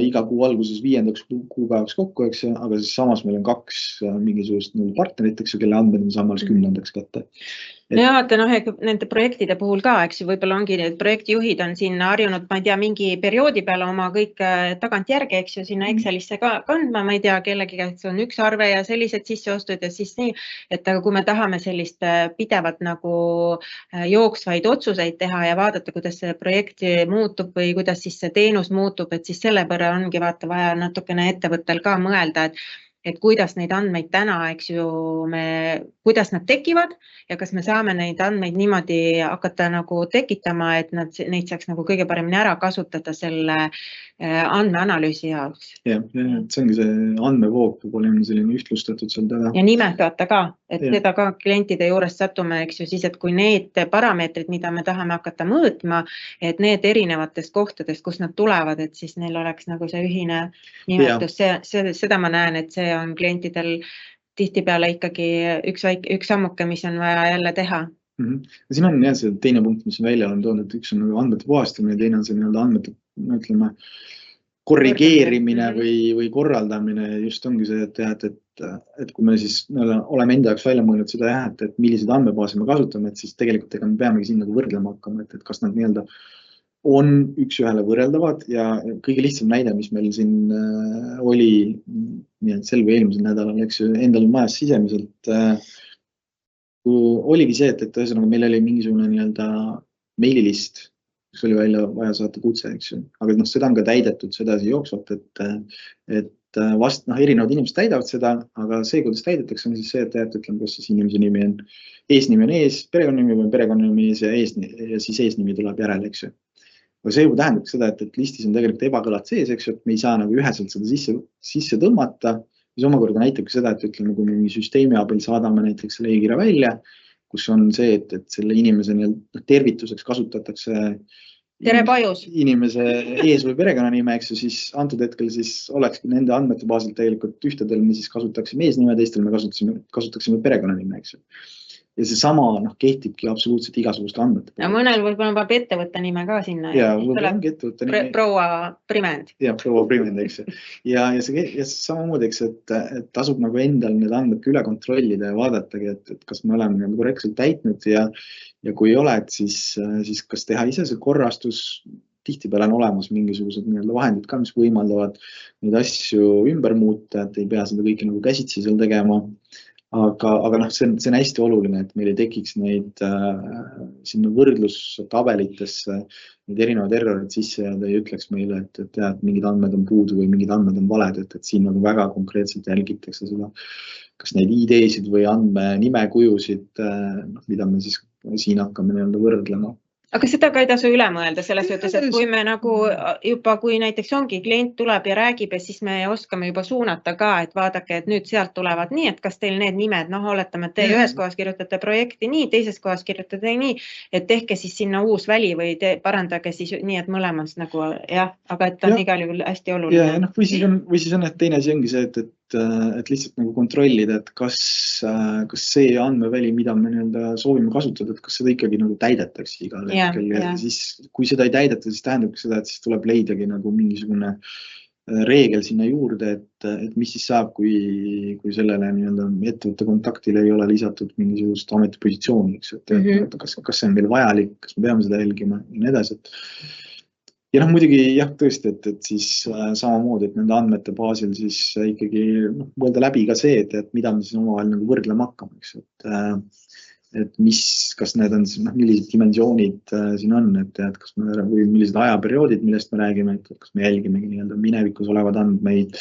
iga kuu alguses 5. kuupäevaks kokku, eks ju, aga siis samas meil on 2 mingisugust partnerit, eks ju, kelle andmed me saame alles 10. kätte. Ja vaata, nende projektide puhul ka, eks ju, võib-olla ongi need projektijuhid on sinna harjunud, ma ei tea, mingi perioodi peale oma kõik tagant järgi, eks ju, sinna Excelisse kandma, ma ei tea, kellegi käest on üks arve ja sellised sisseostud ja siis nii, et aga kui me tahame sellist pidevat nagu jooksvaid otsuseid teha ja vaadata, kuidas see projekt muutub või kuidas siis see teenus muutub, et siis selle põrra ongi vaata vaja natukene ettevõttel ka mõelda, et kuidas neid andmeid täna, eks ju, kuidas nad tekivad ja kas me saame neid andmeid niimoodi hakata nagu tekitama, et neid saaks nagu kõige paremini ära kasutada selle andmeanalüüsi jaoks. Ja, see ongi see andmevoog peab olema selline ühtlustatud seal taga. Ja nimed vaata ka, et seda ka klientide juures satume, eks ju, siis, et kui need parameetrid, mida me tahame hakata mõõtma, et need erinevatest kohtadest, kus nad tulevad, et siis neil oleks nagu see ühine nimetus, seda ma näen, et see on klientidel tihtipeale ikkagi üks sammuke, mis on vaja jälle teha. Siin on see teine punkt, mis välja olen toonud, et üks on andmete puhastamine, teine on see andmete, ütleme, korrigeerimine või korraldamine. Just ongi see, et kui me siis oleme enda jaoks välja mõelnud seda, et milliseid andmebaase me kasutame, et siis tegelikult me peamegi siin võrdlema hakkama, et kas nad nii-öelda on üks-ühele võrreldavad ja kõige lihtsam näide, mis meil siin oli sel või eelmisel nädalal, eks ju, endal majas sisemiselt, oligi see, et ühesõnaga meil oli mingisugune nii-öelda meililist, kus oli välja vaja saata kutse, eks ju, aga seda on ka täidetud sedasi jooksvalt, et erinevad inimesed täidavad seda, aga see, kuidas täidetakse, on siis see, et ütleme, kas siis inimese nimi on, eesnimi on ees, perekonnanimi või perekonnanimi ees ja siis eesnimi tuleb järele, eks ju. Aga see juba tähendab seda, et listis on tegelikult ebakõlad sees, eks ju, et me ei saa nagu üheselt seda sisse tõmmata, mis omakorda näitab ka seda, et ütleme, kui mingi süsteemi abil saadame näiteks selle e-kirja välja, kus on see, et selle inimese tervituseks kasutatakse inimese ees- või perekonnanime, eks ju, siis antud hetkel siis olekski nende andmete baasilt tegelikult ühtedel me siis kasutaksime eesnime, teistel me kasutaksime perekonnanime, eks ju. Ja see sama kehtibki absoluutselt igasuguste andmete. Ja mõnel võib-olla peab ettevõtte nime ka sinna. Ja võib-olla ongi ettevõtte nime. Proua Primend. Ja, proua Primend, eks. Ja see samamoodi, eks, et tasub nagu endal need andmed üle kontrollida ja vaadatagi, et kas me oleme korrektselt täitnud ja kui ei ole, et siis kas teha ise see korrastus, tihtipeale on olemas mingisugused vahendid ka, mis võimaldavad neid asju ümber muuta, et ei pea seda kõike nagu käsitsi seal tegema. aga noh, see on hästi oluline, et meil ei tekiks neid sinna võrdlustabelitesse neid erinevad errorid sisse ja ta ei ütleks meile, et mingid andmed on puudu või mingid andmed on valed, et siin nagu väga konkreetselt jälgitakse seda, kas neid ID-sid või nimekujusid, mida me siis siin hakkame nii-öelda võrdlema. Aga seda ka ei tasu üle mõelda selles suhtes, et kui me nagu juba, kui näiteks ongi klient tuleb ja räägib ja siis me oskame juba suunata ka, et vaadake, et nüüd sealt tulevad nii, et kas teil need nimed, oletame, et te ühes kohas kirjutate projekti nii, teises kohas kirjutate nii, et tehke siis sinna uus väli või parandage siis nii, et mõlemas nagu jah, aga et on igal juhul hästi oluline. Ja, või siis on, et teine asi ongi see, et lihtsalt nagu kontrollida, et kas see andmeväli, mida me nii-öelda soovime kasutada, et kas seda ikkagi nagu täidetakse igal hetkel ja siis, kui seda ei täideta, siis tähendabki seda, et siis tuleb leidagi nagu mingisugune reegel sinna juurde, et mis siis saab, kui sellele nii-öelda ettevõtte kontaktile ei ole lisatud mingisugust ametipositsiooni, et kas see on meil vajalik, kas me peame seda jälgima ja nii edasi, ja muidugi jah, tõesti, et siis samamoodi, et nende andmete baasil siis ikkagi mõelda läbi ka see, et mida me siis omavahel nagu võrdlema hakkame, eks, et kas need on siis, millised dimensioonid siin on, et kas me, või millised ajaperioodid, millest me räägime, et kas me jälgimegi nii-öelda minevikus olevad andmeid,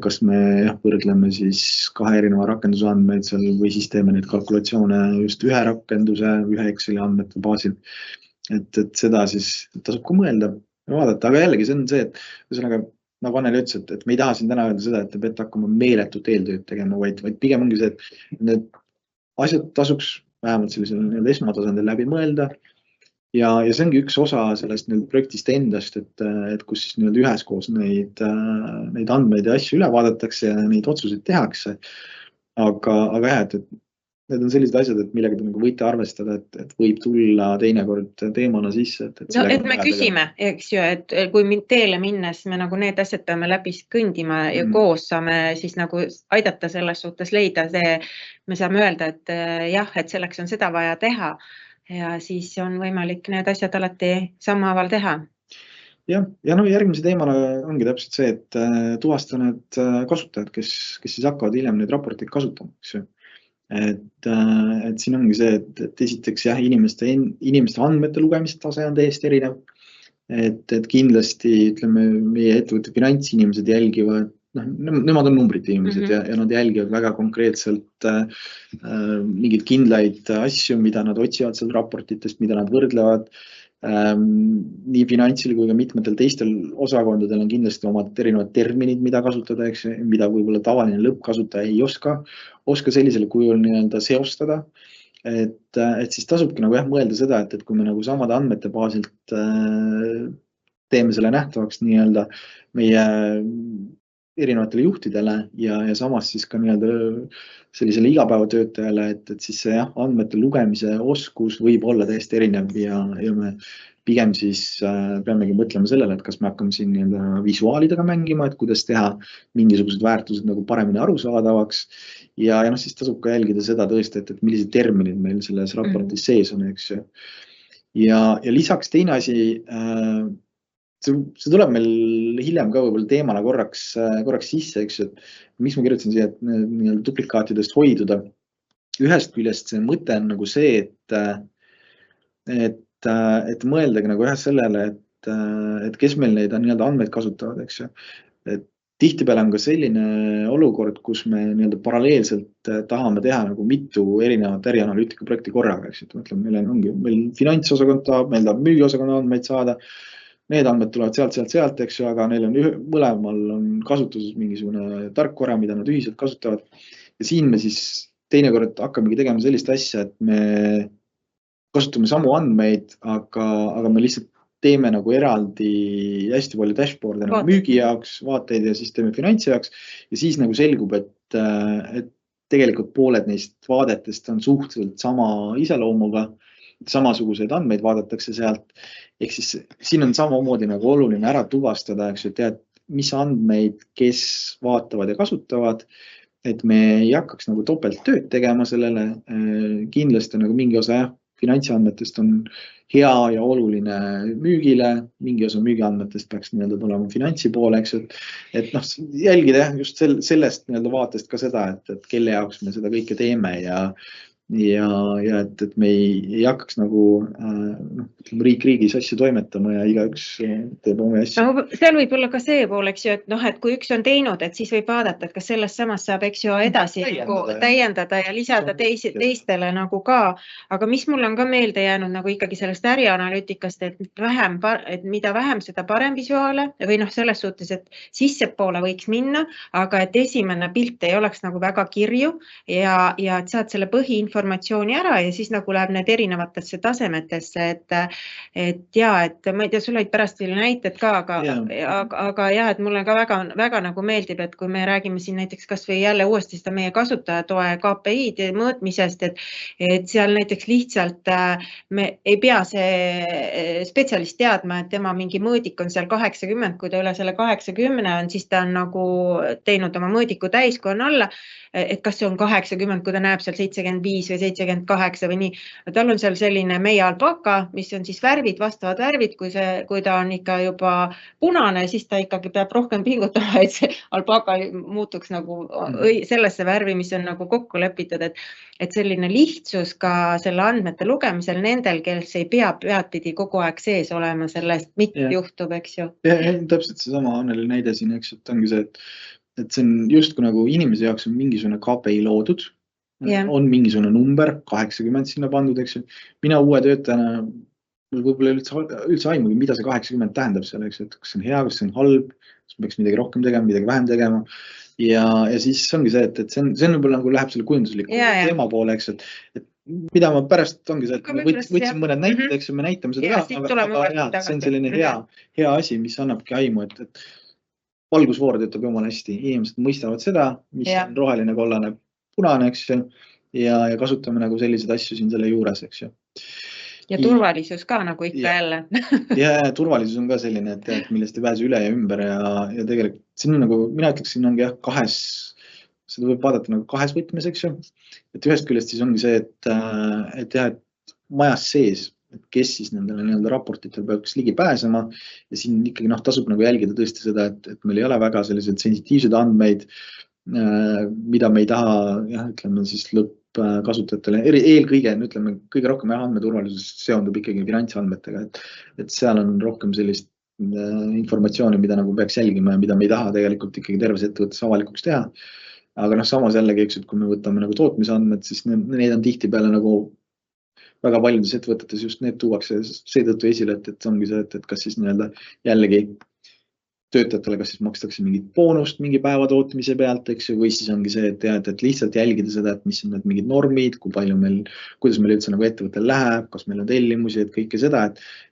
kas me võrdleme siis kahe erineva rakenduse andmeid seal või siis teeme neid kalkulatsioone just ühe rakenduse, ühe Exceli andmete baasil. Et seda siis tasub ka mõelda ja vaadata, aga jällegi see on see, et ühesõnaga, nagu Anneli ütles, et me ei taha siin täna öelda seda, et te peate hakkama meeletut eeltööd tegema, vaid pigem ongi see, et need asjad tasuks vähemalt sellisel esmatasandil läbi mõelda ja see ongi üks osa sellest projektist endast, et kus siis üheskoos neid andmeid ja asju üle vaadatakse ja neid otsuseid tehakse, aga jah, et need on sellised asjad, et millega te nagu võite arvestada, et võib tulla teinekord teemana sisse. Et me küsime, eks ju, et kui teele minnes me nagu need asjad peame läbi kõndima ja koos saame siis nagu aidata selles suhtes leida see, me saame öelda, et jah, et selleks on seda vaja teha ja siis on võimalik need asjad alati sammhaaval teha. Ja järgmise teemana ongi täpselt see, et tuvasta need kasutajad, kes siis hakkavad hiljem neid raporteid kasutama, eks ju. Et siin ongi see, et esiteks jah, inimeste andmete lugemist tase on täiesti erinev. Et kindlasti, ütleme, meie ettevõtte finantsinimesed jälgivad, nemad on numbrite inimesed ja nad jälgivad väga konkreetselt mingeid kindlaid asju, mida nad otsivad seal raportitest, mida nad võrdlevad. Nii finantsil kui ka mitmetel teistel osakondadel on kindlasti omad erinevad terminid, mida kasutada, eks, mida võib-olla tavaline lõppkasutaja ei oska sellisel kujul nii-öelda seostada. Et siis tasubki nagu jah mõelda seda, et kui me nagu samade andmete baasilt teeme selle nähtavaks nii-öelda meie erinevatele juhtidele ja samas siis ka nii-öelda sellisele igapäevatöötajale, et siis see andmete lugemise oskus võib olla täiesti erinev ja me pigem siis peamegi mõtlema sellele, et kas me hakkame siin nii-öelda visuaalidega mängima, et kuidas teha mingisugused väärtused nagu paremini arusaadavaks ja siis tasub ka jälgida seda tõesti, et millised terminid meil selles raportis sees on, eks ju. Ja lisaks teine asi, see tuleb meil hiljem ka võib-olla teemana korraks sisse, eks ju, et miks ma kirjutasin siia, et duplikaatidest hoiduda. Ühest küljest see mõte on nagu see, et mõeldagi nagu sellele, et kes meil neid andmeid kasutavad, eks ju. Et tihtipeale on ka selline olukord, kus me paralleelselt tahame teha nagu mitu erinevat ärianalüütika projekti korraga, eks ju. Meil finantsosakond tahab, meil tahab müügiosakonna andmeid saada. Need andmed tulevad sealt, eks ju, aga neil on mõlemal on kasutuses mingisugune tarkvara, mida nad ühiselt kasutavad. Ja siin me siis teinekord hakkamegi tegema sellist asja, et me kasutame samu andmeid, aga me lihtsalt teeme nagu eraldi hästi palju dashboard'e nagu müügi jaoks, vaateid ja siis teeme finantsi jaoks. Ja siis nagu selgub, et tegelikult pooled neist vaadetest on suhteliselt sama iseloomuga, samasuguseid andmeid vaadatakse sealt. Ehk siis siin on samamoodi nagu oluline ära tuvastada, eks ju, tead, mis andmeid, kes vaatavad ja kasutavad, et me ei hakkaks nagu topelt tööd tegema sellele. Kindlasti nagu mingi osa finantsandmetest on hea ja oluline müügile, mingi osa müügiandmetest peaks nii-öelda tulema finantsi poole, eks, et noh, jälgida just sellest nii-öelda vaatest ka seda, et kelle jaoks me seda kõike teeme ja et me ei hakkaks nagu riik riigis asju toimetama ja igaüks teeb oma asju. No, seal võib olla ka see pool, eks ju, et noh, et kui üks on teinud, et siis võib vaadata, et kas sellest samast saab, eks ju, edasi täiendada ja lisada teistele nagu ka. Aga mis mul on ka meelde jäänud nagu ikkagi sellest ärianalüütikast, et mida vähem seda parem visuaale või noh, selles suhtes, et sissepoole võiks minna, aga et esimene pilt ei oleks nagu väga kirju ja et saad selle põhiinformatsiooni ära ja siis nagu läheb need erinevatesse tasemetesse, et ma ei tea, sul olid pärast veel näited ka, aga jah, et mulle ka väga nagu meeldib, et kui me räägime siin näiteks kas või jälle uuesti seda meie kasutajatoe KPI-d mõõtmisest, et seal näiteks lihtsalt me ei pea see spetsialist teadma, et tema mingi mõõdik on seal 80, kui ta üle selle 80 on, siis ta on nagu teinud oma mõõdiku täis, kui on alla, et kas see on 80, kui ta näeb seal 75 või 78 või nii. Tal on seal selline meie alpaka, mis on siis vastavad värvid, kui ta on ikka juba punane, siis ta ikkagi peab rohkem pingutama, et see alpaka muutuks nagu sellesse värvi, mis on nagu kokku lepitud, et selline lihtsus ka selle andmete lugemisel nendel, kes ei pea peatpidi kogu aeg sees olema sellest, mitte juhtub, eks ju. Täpselt seesama Anneli näide siin, eks, et ongi see, et see on justkui nagu inimese jaoks on mingisugune KPI loodud, on mingisugune number, 80 sinna pandud, eks ju. Mina uue töötajana võib-olla üldse aimugi, mida see 80 tähendab seal, eks, et kas see on hea, kas see on halb, kas peaks midagi rohkem tegema, midagi vähem tegema. Ja siis ongi see, et see on võib-olla nagu läheb selle kujundusliku teema poole, eks, et mida ma pärast ongi see, et ma võtsin mõned näited, eks, me näitame seda aga see on selline hea asi, mis annabki aimu, et valgusvoor töötab jumala hästi, inimesed mõistavad seda, mis on roheline, kollane, punane, eks ju, ja kasutame nagu selliseid asju siin selle juures, eks ju. Ja turvalisus ka nagu ikka jälle. Ja turvalisus on ka selline, et millest ei pääse üle ja ümber ja tegelikult siin on nagu, mina ütleks, siin ongi seda võib vaadata nagu kahes võtmes, eks ju, et ühest küljest siis ongi see, et majas sees, et kes siis nendele nii-öelda raportitel peaks ligi pääsema ja siin ikkagi tasub nagu jälgida tõesti seda, et meil ei ole väga sellised sensitiivsed andmeid, mida me ei taha, ütleme siis lõppkasutajatele, eelkõige, ütleme, kõige rohkem andmeturvalisus seondub ikkagi finantsandmetega, et seal on rohkem sellist informatsiooni, mida nagu peaks jälgima ja mida me ei taha tegelikult ikkagi terves ettevõttes avalikuks teha. Aga samas jällegi, eks, et kui me võtame nagu tootmisandmed, siis need on tihtipeale nagu väga paljudes ettevõtetes just need tuuakse seetõttu esile, et ongi see, et kas siis nii-öelda jällegi töötajatele, kas siis makstakse mingit boonust mingi päeva tootmise pealt, eks ju, või siis ongi see, et lihtsalt jälgida seda, et mis on need mingid normid, kuidas meil üldse nagu ettevõttel läheb, kas meil on tellimusi, et kõike seda,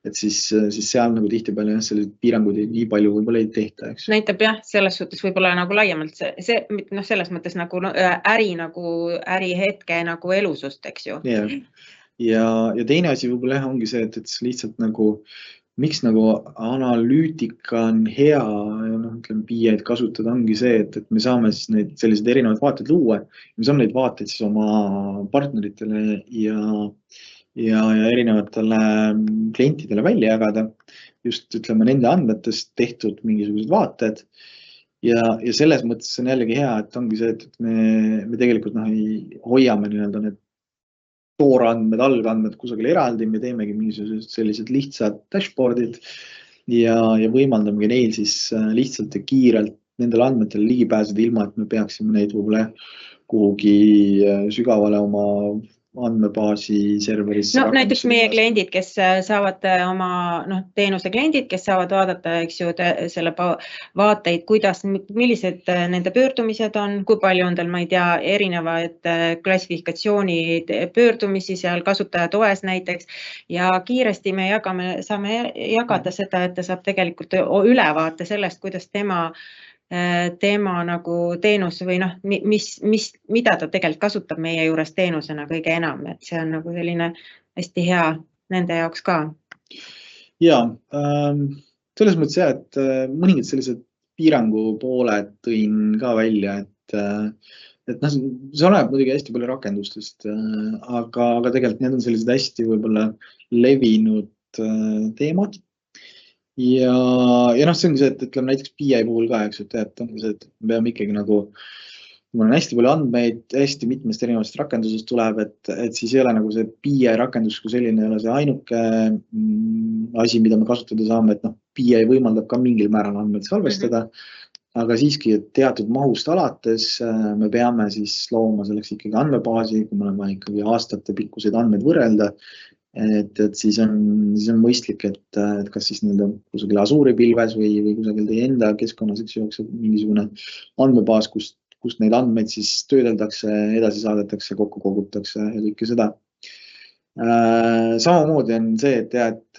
et siis seal nagu tihtipeale sellised piirangud nii palju võib-olla ei tehta, eks. Näitab jah, selles suhtes võib-olla nagu laiemalt see selles mõttes nagu äri hetke nagu elusust, eks ju. Ja teine asi võib-olla ongi see, et lihtsalt nagu miks nagu analüütika on hea ja ütleme BI-d kasutada ongi see, et me saame siis neid selliseid erinevaid vaateid luua. Me saame neid vaateid siis oma partneritele ja erinevatele klientidele välja jagada. Just ütleme nende andmetest tehtud mingisugused vaated. Ja selles mõttes on jällegi hea, et ongi see, et me tegelikult hoiame nii-öelda need toorandmed, algandmed kusagil eraldi, me teemegi mingisugused sellised lihtsad dashboardid ja võimaldamegi neil siis lihtsalt ja kiirelt nendele andmetele ligi pääseda ilma, et me peaksime neid võib-olla kuhugi sügavale oma andmebaasi serveris. Näiteks meie kliendid, kes saavad oma teenuse kliendid, kes saavad vaadata, eks ju, selle vaateid, millised nende pöördumised on, kui palju on tal, ma ei tea, erinevaid klassifikatsiooni pöördumisi seal kasutajatoes näiteks ja kiiresti me saame jagada seda, et ta saab tegelikult ülevaate sellest, kuidas tema nagu teenus või mida ta tegelikult kasutab meie juures teenusena kõige enam, et see on nagu selline hästi hea nende jaoks ka. Ja, selles mõttes jah, et mõningad sellised piirangu pooled tõin ka välja, et noh, see oleneb muidugi hästi palju rakendustest, aga tegelikult need on sellised hästi võib-olla levinud teemad. Ja noh, see ongi see, et ütleme näiteks BI puhul ka, eks, et ongi see, et me peame ikkagi nagu, mul on hästi palju andmeid, hästi mitmest erinevast rakendusest tuleb, et siis ei ole nagu see BI rakendus kui selline ei ole see ainuke asi, mida me kasutada saame, et noh, BI võimaldab ka mingil määral andmeid salvestada, aga siiski teatud mahust alates me peame siis looma selleks ikkagi andmebaasi, kui me oleme ikkagi aastate pikkuseid andmeid võrrelda, et siis on mõistlik, et kas siis kusagil Azure'i pilves või kusagil teie enda keskkonnas jookseb mingisugune andmebaas, kust neid andmeid siis töödeldakse, edasi saadetakse, kokku kogutakse ja kõike seda. Samamoodi on see, et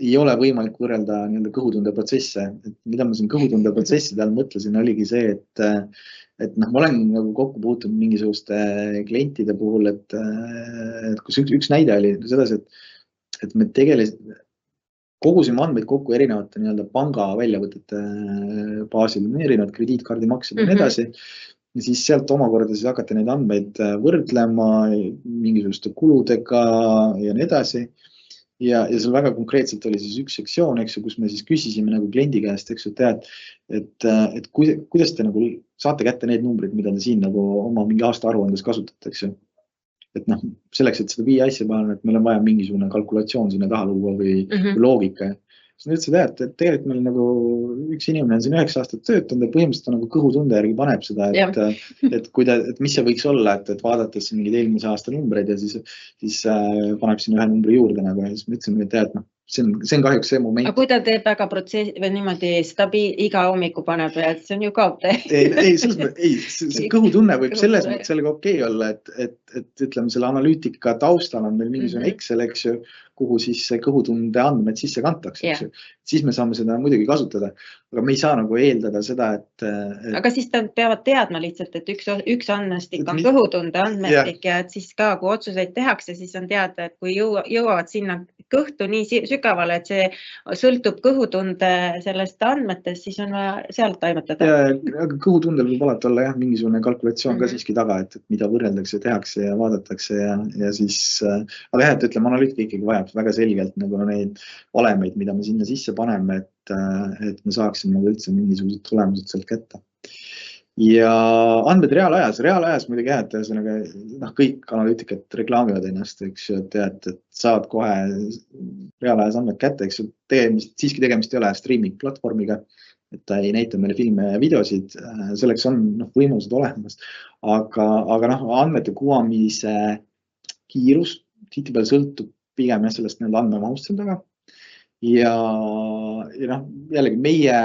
ei ole võimalik võrrelda kõhutundeprotsesse. Mida ma siin kõhutundeprotsesside all mõtlesin, oligi see, et noh, ma olen nagu kokku puutunud mingisuguste klientide puhul, et kus üks näide oli sedasi, et me tegelikult kogusime andmeid kokku erinevate panga väljavõtete baasil, erinevad krediitkaardimaksed ja nii edasi. Ja siis sealt omakorda siis hakati neid andmeid võrdlema mingisuguste kuludega ja nii edasi. Ja seal väga konkreetselt oli siis üks sektsioon, eks, kus me siis küsisime nagu kliendi käest, eks, et kuidas te nagu saate kätte need numbrid, mida te siin nagu oma mingi aasta aruandes kasutate, eks. Et noh, selleks, et seda BI-sse panna, et meil on vaja mingisugune kalkulatsioon sinna taha luua või loogika. Siis nüüd sa tead, et tegelikult meil nagu üks inimene on siin 9 aastat töötanud ja põhimõtteliselt nagu kõhutunde järgi paneb seda, et mis see võiks olla, et vaadates mingid eelmise aasta numbreid ja siis paneb sinna ühe numbri juurde nagu ja siis ma ütlesin, et tead, noh, see on kahjuks see moment. Aga kui ta teeb väga protsessi või niimoodi iga hommiku paneb, et see on ju kaote. See kõhutunne võib selles mõttes sellega okei olla, et ütleme selle analüütika taustal on meil mingisugune Excel, eks ju, kuhu siis kõhutunde andmed sisse kantakse. Siis me saame seda muidugi kasutada, aga me ei saa nagu eeldada seda, et... Aga siis peavad teadma lihtsalt, et üks andmestik on kõhutunde andmestik ja et siis ka, kui otsuseid tehakse, siis on teada, et kui jõuavad sinna kõhtu nii sügavale, et see sõltub kõhutunde sellest andmetest, siis on vaja sealt taimetada. Aga kõhutundel võib alati olla mingisugune kalkulatsioon ka siiski taga, et mida võrreldakse, tehakse ja vaadatakse ja siis... Aga jah, et ütleme, analüütika ikkagi vajab väga selgelt nagu neid valemeid, mida me sinna sisse paneme, et me saaksime üldse mingisugused tulemused sealt kätte. Ja andmed reaalajas muidugi et kõik analüütikat reklaamivad ennast, eks ju, et saad kohe reaalajas andmed kätte, eks ju, siiski tegemist ei ole streaming platvormiga, et ta ei näita meile filme ja videosid, selleks on võimalused olemas, aga andmete kuvamise kiirus tihtipeale sõltub pigem sellest andmemahust seal taga. Ja jällegi meie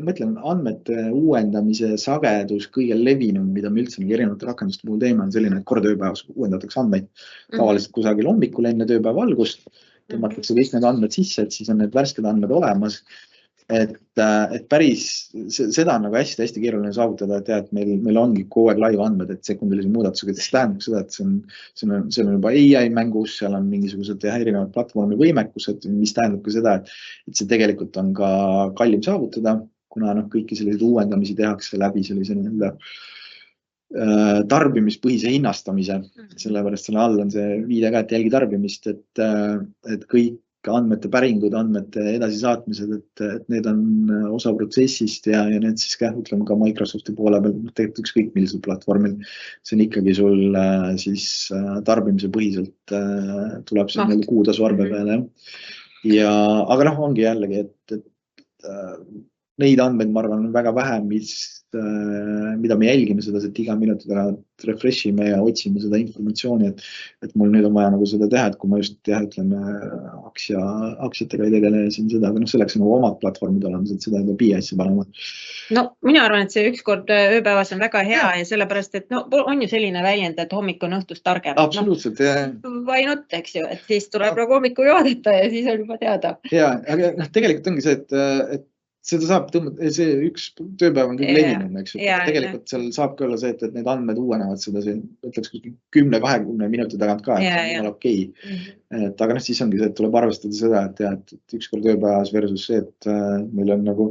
mõtlen andmete uuendamise sagedus kõige levinum, mida me üldse erinevate rakenduste puhul teeme, on selline, et korra ööpäevas uuendatakse andmeid. Tavaliselt kusagil hommikul enne tööpäeva algust tõmmatakse kõik need andmed sisse, et siis on need värsked andmed olemas. Et päris seda on nagu hästi keeruline saavutada, et meil ongi kogu aeg live andmed, et sekundilise muudatusega, et see tähendab seda, et see on juba AI mängus, seal on mingisugused erinevad platvormi võimekused, mis tähendab ka seda, et see tegelikult on ka kallim saavutada, kuna kõiki selliseid uuendamisi tehakse läbi sellise tarbimispõhise hinnastamise, sellepärast selle all on see viide ka, et jälgi tarbimist, et kõik andmete päringud, andmete edasisaatmised, et need on osa protsessist ja need siis ütleme ka Microsofti poole peal, tegelikult ükskõik millisel platvormil, see on ikkagi sul siis tarbimise põhiselt tuleb see kuutasu arve peale. Aga ongi jällegi, et neid andmeid, ma arvan, on väga vähe, mida me jälgime seda, et iga minuti tagant refreshime ja otsime seda informatsiooni, et mul nüüd on vaja nagu seda teha, et kui ma just ütleme aktsiatega ei tegele siin seda, aga selleks on omad platvormid olemas, et seda juba BI-sse panema. No mina arvan, et see üks kord ööpäevas on väga hea ja sellepärast, et on ju selline väljend, et hommik on õhtust targem. Absoluutselt, Why not, eks ju, et siis tuleb hommikul joodeta ja siis on juba teada. Ja, aga tegelikult ongi see, et seda saab tõmmata, see üks tööpäev on kõik levinum, eks ju. Tegelikult seal saabki olla see, et need andmed uuenevad seda siin, ütleks 10-20 minuti tagant ka, et see on jumal okei. Aga siis ongi see, et tuleb arvestada seda, et üks kord tööpäevas versus see, et meil on nagu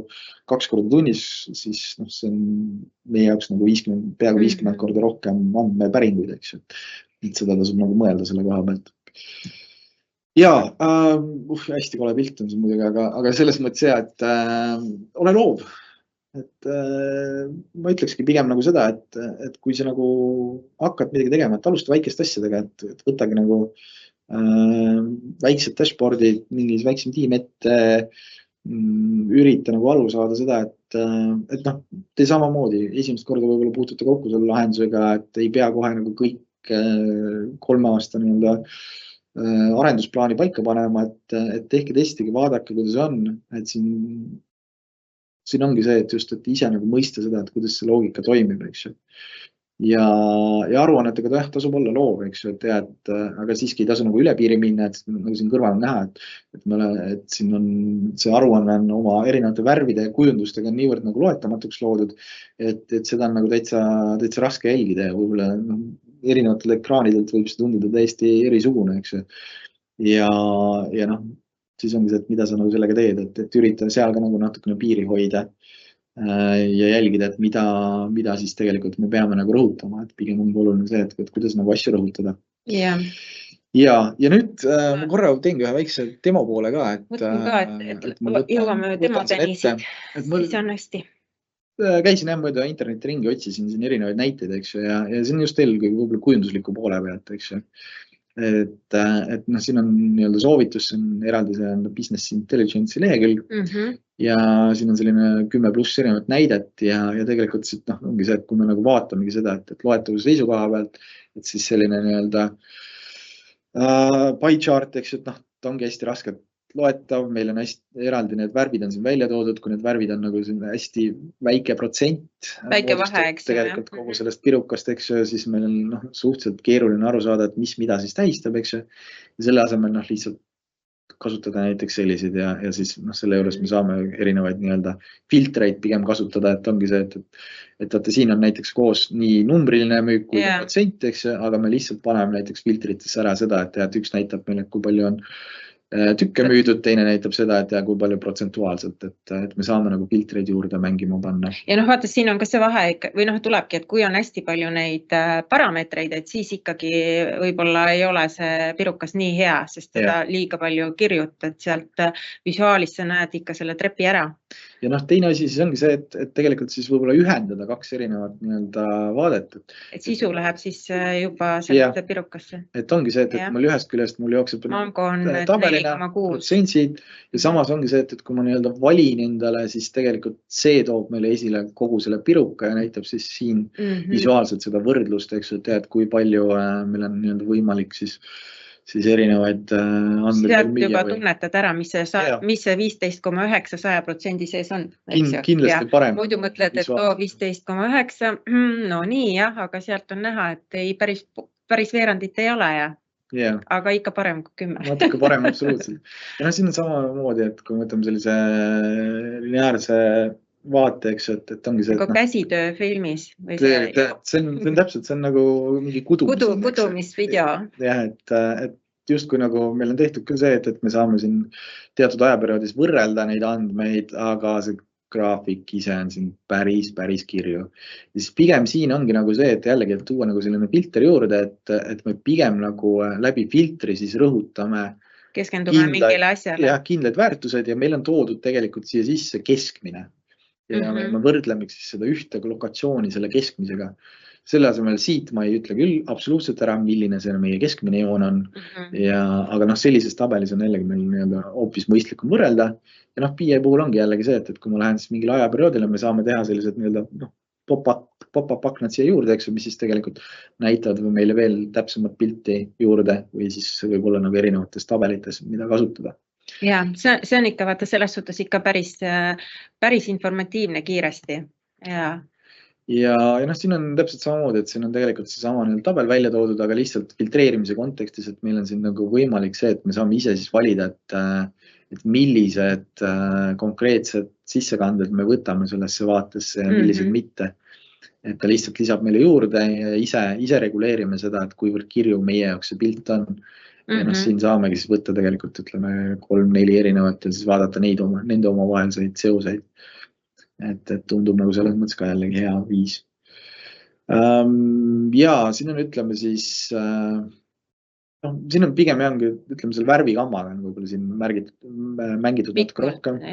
2 korda tunnis, siis see on meie jaoks nagu 50, 50 korda rohkem andmepäringuid, eks ju. Et seda tasub nagu mõelda selle koha pealt. Ja, hästi kole pilt on see muidugi, aga selles mõttes et ole loov. Et ma ütlekski pigem nagu seda, et kui sa nagu hakkad midagi tegema, et alusta väikest asjadega, et võtagi nagu väiksed dashboardid, mingis väiksem tiim ette, ürita nagu aru saada seda, et te samamoodi esimest korda võib-olla puutute kokku selle lahendusega, et ei pea kohe nagu kõik 3 aasta arendusplaani paika panema, et tehke testige, vaadake, kuidas on, et siin ongi see, et just, et ise nagu mõista seda, et kuidas see loogika toimib, eks ju. Ja aruannetega tasub olla loov, eks ju, et aga siiski ei tasu nagu üle piiri minna, et nagu siin kõrval on näha, et siin on see aruanne on oma erinevate värvide ja kujundustega niivõrd nagu loetamatuks loodud, et seda on nagu täitsa raske jälgida ja võib-olla erinevatel ekraanidelt võib see tunduda täiesti erisugune, eks ju. Ja siis ongi see, et mida sa nagu sellega teed, et ürita seal ka nagu natukene piiri hoida ja jälgida, et mida siis tegelikult me peame nagu rõhutama, et pigem on oluline see, et kuidas nagu asju rõhutada. Ja nüüd ma korra teengi ühe väikse demo poole ka, et jõuame demodeni siit, siis on hästi. Käisin mööda interneti ringi, otsisin siin erinevaid näiteid, eks ju, ja see on just eelkõige võib-olla kujundusliku poole pealt, eks ju. Et siin on nii-öelda soovitus, see on eraldi see Business Intelligence'i lehekülg ja siin on selline 10+ erinevat näidet ja tegelikult ongi see, et kui me nagu vaatamegi seda, et loetavuse seisukoha pealt, et siis selline nii-öelda pie chart, eks ju, et ta ongi hästi raske loetav, meil on hästi eraldi need värvid on siin välja toodud, kui need värvid on nagu hästi väike protsent. Väike vahe, eks. Tegelikult kogu sellest pirukast, eks ju, siis meil on suhteliselt keeruline aru saada, et mida siis tähistab, eks ju. Ja selle asemel lihtsalt kasutada näiteks selliseid ja siis selle juures me saame erinevaid nii-öelda filtreid pigem kasutada, et ongi see, et siin on näiteks koos nii numbriline müük kui protsent, eks ju, aga me lihtsalt paneme näiteks filtritesse ära seda, et üks näitab meile, kui palju on tükke müüdud, teine näitab seda, et kui palju protsentuaalselt, et me saame nagu filtreid juurde mängima panna. Ja vaata, siin on ka see vahe või tulebki, et kui on hästi palju neid parameetreid, et siis ikkagi võib-olla ei ole see pirukas nii hea, sest teda liiga palju kirjutad sealt visuaalis, sa näed ikka selle trepi ära. Ja teine asi siis ongi see, et tegelikult siis võib-olla ühendada 2 erinevat nii-öelda vaadet. Et sisu läheb siis juba sellete pirukasse. Et ongi see, et mul ühest küljest mul jookseb tabelina protsentsid ja samas ongi see, et kui ma nii-öelda valin endale, siis tegelikult see toob meile esile kogu selle piruka ja näitab siis siin visuaalselt seda võrdlust, eks ju, et kui palju meil on nii-öelda võimalik siis erinevaid andmeid sealt müüa. Juba tunnetad ära, mis see 15,9% sees on. Kindlasti parem. Muidu mõtled, et 15,9, no nii jah, aga sealt on näha, et ei päris veerandit ei ole aga ikka parem kui 10. Natuke parem, absoluutselt. Ja siin on samamoodi, et kui me võtame sellise lineaarse vaate, eks, et ongi see. Nagu käsitöö filmis. See on täpselt, see on nagu mingi kudumisvideo. Jah, et justkui nagu meil on tehtud küll see, et me saame siin teatud ajaperioodis võrrelda neid andmeid, aga see graafik ise on siin päris kirju. Ja siis pigem siin ongi nagu see, et jällegi, et tuua nagu selline filter juurde, et me pigem nagu läbi filtri siis rõhutame keskendume mingile asjale. Jah, kindlaid väärtused ja meil on toodud tegelikult siia sisse keskmine. Ja me võrdleme siis seda ühte lokatsiooni selle keskmisega. Selle asemel siit ma ei ütle küll absoluutselt ära, milline see meie keskmine joon on. Aga sellises tabelis on jällegi meil hoopis mõistlikum võrrelda. Ja PI puhul ongi jällegi see, et kui ma lähen siis mingile ajaperioodile, me saame teha sellised pop-up aknad siia juurde, eks, mis siis tegelikult näitavad meile veel täpsemat pilti juurde või siis võib-olla nagu erinevates tabelites, mida kasutada. Ja, see on ikka vaata selles suhtes ikka päris informatiivne kiiresti. Ja siin on täpselt samamoodi, et siin on tegelikult see sama tabel välja toodud, aga lihtsalt filtreerimise kontekstis, et meil on siin nagu võimalik see, et me saame ise siis valida, et millised konkreetsed sissekanded me võtame sellesse vaatesse ja millised mitte. Et ta lihtsalt lisab meile juurde ja ise reguleerime seda, et kuivõrd kirju meie jaoks see pilt on. Ja siin saamegi siis võtta tegelikult, ütleme 3-4 erinevat ja siis vaadata nende omavahelseid seoseid. Et tundub nagu selles mõttes ka jällegi hea viis. Ja siin on, ütleme siis, siin on pigem ütleme selle värvikammaga on võib-olla siin mängitud natuke rohkem.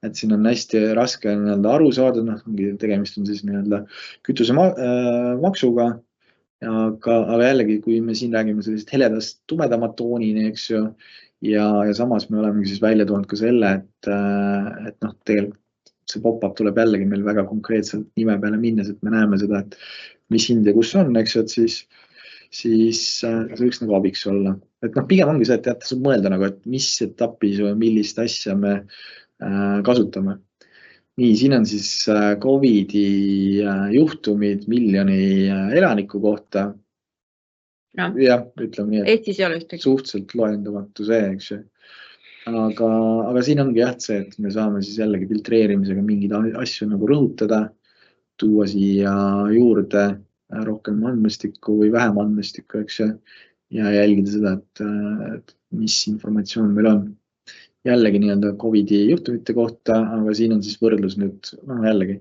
Et siin on hästi raske aru saada, tegemist on siis kütusemaksuga. Aga jällegi, kui me siin räägime sellisest heledast tumedamat toonini, eks ju, ja samas me olemegi siis välja toonud ka selle, et tegelikult see pop-up tuleb jällegi meil väga konkreetselt nime peale minnes, et me näeme seda, et mis hind ja kus on, eks ju, et siis see võiks nagu abiks olla. Et pigem ongi see, et saab mõelda nagu, et mis etapis või millist asja me kasutame. Nii, siin on siis COVID-i juhtumid miljoni elaniku kohta. Ja, ütleme nii, et suhteliselt loendamatu see, eks ju. Aga siin ongi see, et me saame siis jällegi filtreerimisega mingeid asju nagu rõhutada, tuua siia juurde rohkem andmestikku või vähem andmestikku, eks ju, ja jälgida seda, et mis informatsioon meil on. Jällegi nii-öelda COVID-i juhtumite kohta, aga siin on siis võrdlus nüüd, jällegi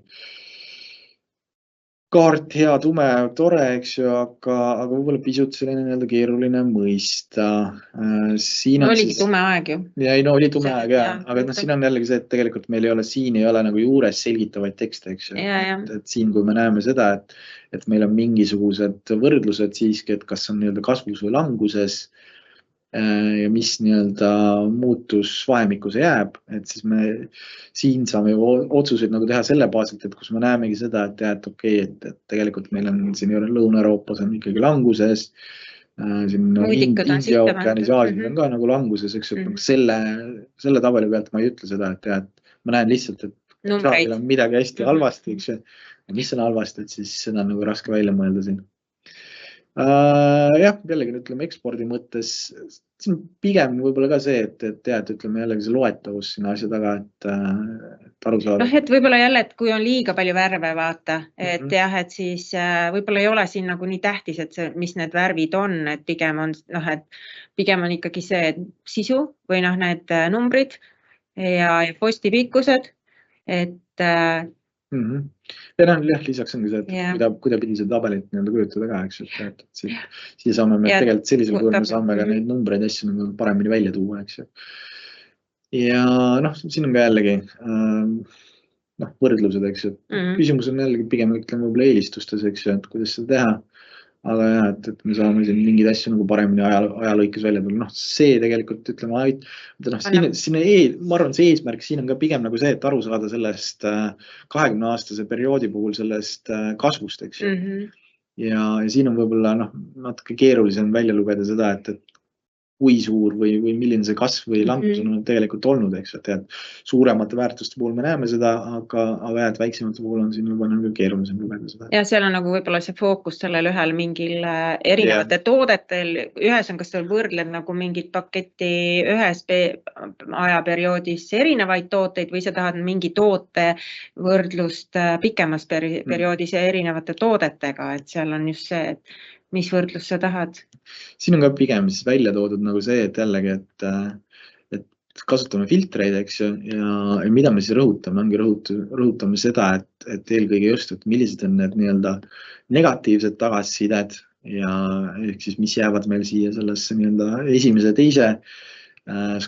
kaart hea, tume, tore, eks ju, aga võib-olla pisut selline nii-öelda keeruline mõista. Oligi tume aeg ju. Ja oli tume aeg, aga siin on jällegi see, et tegelikult meil siin ei ole nagu juures selgitavaid tekste, eks ju. Et siin, kui me näeme seda, et meil on mingisugused võrdlused siiski, et kas on nii-öelda kasvus või languses ja mis nii-öelda muutusvahemikku see jääb, et siis me siin saame otsuseid nagu teha selle baasilt, et kus me näemegi seda, et okei, et tegelikult meil on siin Lõuna-Euroopas on ikkagi languses, siin India ookeanis, Aasias on ka nagu languses, eks, et selle tabeli pealt ma ei ütle seda, et ma näen lihtsalt, et graafil on midagi hästi halvasti, eks ju, ja mis on halvasti, et siis seda on nagu raske välja mõelda siin. Jah, jällegi ütleme ekspordi mõttes, siin pigem võib-olla ka see, et ütleme jällegi see loetavus sinna asja taga, et aru saada. Et võib-olla jälle, et kui on liiga palju värve vaata, et jah, et siis võib-olla ei ole siin nagu nii tähtis, et mis need värvid on, et pigem on ikkagi see sisu või need numbrid ja posti pikkused, et ja lisaks ongi see, et kuidas pidi see tabelit kujutada ka, eks, et siis saame me tegelikult sellisel kujul me saame ka neid numbreid asju paremini välja tuua, eks. Ja siin on ka jällegi võrdlused, eks. Küsimus on jällegi pigem ütleme võib-olla eelistustes, eks, et kuidas seda teha. Aga jah, et me saame siin mingeid asju nagu paremini ajalõikes välja tulla. See tegelikult ütleme, ma arvan, see eesmärk siin on ka pigem nagu see, et aru saada sellest 20-aastase perioodi puhul sellest kasvust, eks. Ja siin on võib-olla natuke keerulisem välja lugeda seda, et kui suur või milline see kasv või langus on tegelikult olnud, eks, et suuremate väärtuste puhul me näeme seda, aga väiksemate puhul on siin juba keerulisem lugeda seda. Ja seal on nagu võib-olla see fookus sellel ühel mingil erinevate toodetel, ühes on kas seal võrdled nagu mingit paketti ühes ajaperioodis erinevaid tooteid või sa tahad mingi toote võrdlust pikemas perioodis ja erinevate toodetega, et seal on just see, et mis võrdlus sa tahad? Siin on ka pigem siis välja toodud nagu see, et jällegi, et kasutame filtreid, eks ju, ja mida me siis rõhutame, ongi rõhutame seda, et eelkõige just, et millised on need nii-öelda negatiivsed tagasisided ja ehk siis mis jäävad meil siia sellesse nii-öelda esimese, teise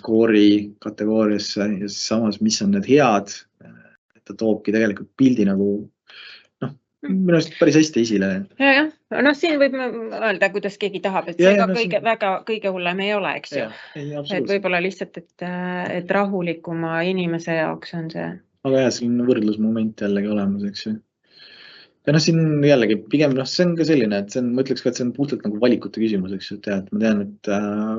skoori kategooriasse ja siis samas, mis on need head, et ta toobki tegelikult pildi nagu minu arust päris hästi esile. Ja, siin võib öelda, kuidas keegi tahab, et see ka kõige hullem ei ole, eks ju. Et võib-olla lihtsalt, et rahulikuma inimese jaoks on see. Aga jah, selline võrdlusmoment jällegi olemas, eks ju. Ja siin jällegi pigem see on ka selline, et ma ütleks ka, et see on puhtalt nagu valikute küsimus, eks ju, et ma tean, et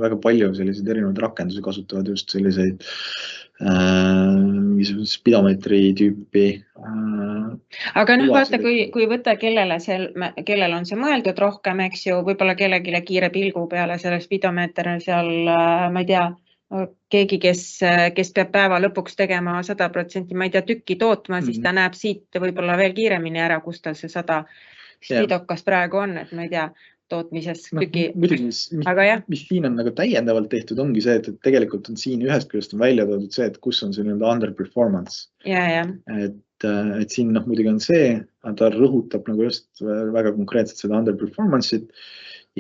väga palju selliseid erinevaid rakendusi kasutavad just selliseid spidomeetri tüüpi. Aga vaata, kui võtta, kellel on see mõeldud rohkem, eks ju, võib-olla kellegile kiire pilgu peale selle spidomeeter seal, ma ei tea, keegi, kes peab päeva lõpuks tegema 100%, ma ei tea, tükki tootma, siis ta näeb siit võib-olla veel kiiremini ära, kus tal see 100 stidokas praegu on, et ma ei tea, tootmises tüki. Muidugi, mis siin on nagu täiendavalt tehtud, ongi see, et tegelikult on siin ühest küljest on välja toodud see, et kus on see underperformance. Et siin muidugi on see, ta rõhutab nagu just väga konkreetselt seda underperformance'it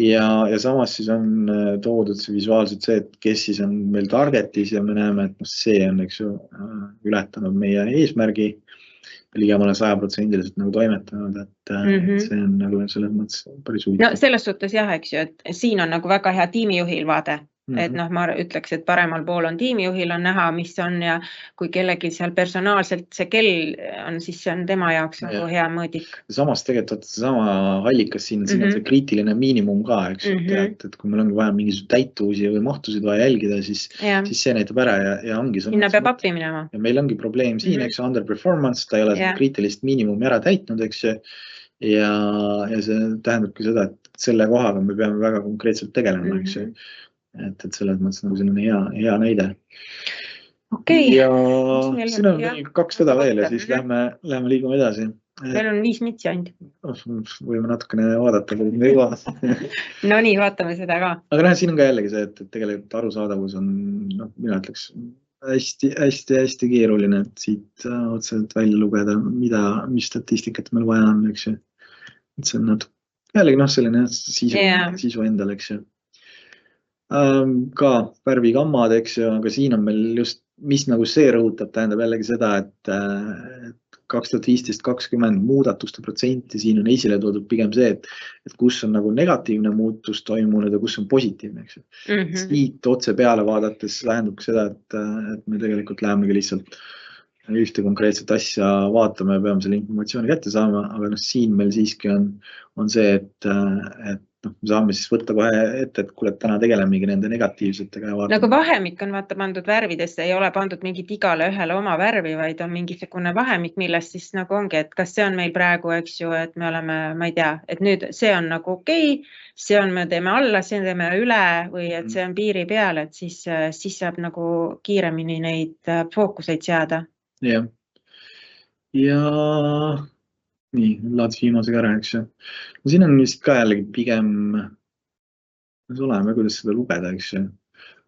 ja samas siis on toodud see visuaalselt see, et kes siis on meil targetis ja me näeme, et see on, eks ju, ületanud meie eesmärgi ligemale 100% nagu toimetanud, et see on nagu selles mõttes päris huvitav. No selles suhtes jah, eks ju, et siin on nagu väga hea tiimijuhil vaade, et ma ütleks, et paremal pool on tiimijuhil on näha, mis on ja kui kellegi seal personaalselt see kell on, siis see on tema jaoks nagu hea mõõdik. Samas tegelikult sama allikas siin on see kriitiline miinimum ka, eks ju, et kui meil ongi vaja mingisuguse täituvusi või mahtusid vaja jälgida, siis see näitab ära ja ongi sinna peab appi minema. Ja meil ongi probleem siin, eks underperformance, ta ei ole kriitilist miinimumi ära täitnud, eks ju, ja see tähendabki seda, et selle kohaga me peame väga konkreetselt tegelema, eks ju. Et selles mõttes nagu selline hea näide. Ja siin on veel 2 seda veel ja siis lähme liigume edasi. Meil on 5 mitsi ainult. Võime natukene vaadata. No nii, vaatame seda ka. Aga siin on ka jällegi see, et tegelikult arusaadavus on, mina ütleks, hästi keeruline, et siit otseselt välja lugeda, mis statistikat meil vaja on, eks ju. Et see on natuke, jällegi selline sisu endal, eks ju. Ka värvikammad, eks ju, aga siin on meil just, mis nagu see rõhutab, tähendab jällegi seda, et 2015-2020 muudatuste protsenti siin on esile toodud pigem see, et kus on nagu negatiivne muutus toimunud ja kus on positiivne, eks ju. Siit otse peale vaadates tähendab seda, et me tegelikult lähemegi lihtsalt ühte konkreetset asja vaatame ja peame selle informatsiooni kätte saama, aga siin meil siiski on see, et me saame siis võtta kohe ette, et kuule, täna tegelemegi nende negatiivsetega. Nagu vahemik on vaata pandud värvidesse, ei ole pandud mingit igale ühele oma värvi, vaid on mingisugune vahemik, millest siis nagu ongi, et kas see on meil praegu, eks ju, et me oleme, ma ei tea, et nüüd see on nagu okei, see on, me teeme alla, see teeme üle või et see on piiri peal, et siis saab nagu kiiremini neid fookuseid seada. Ja nii, laadis viimase käre, eks ju. Siin on vist ka jällegi pigem, oleme, kuidas seda lugeda, eks ju.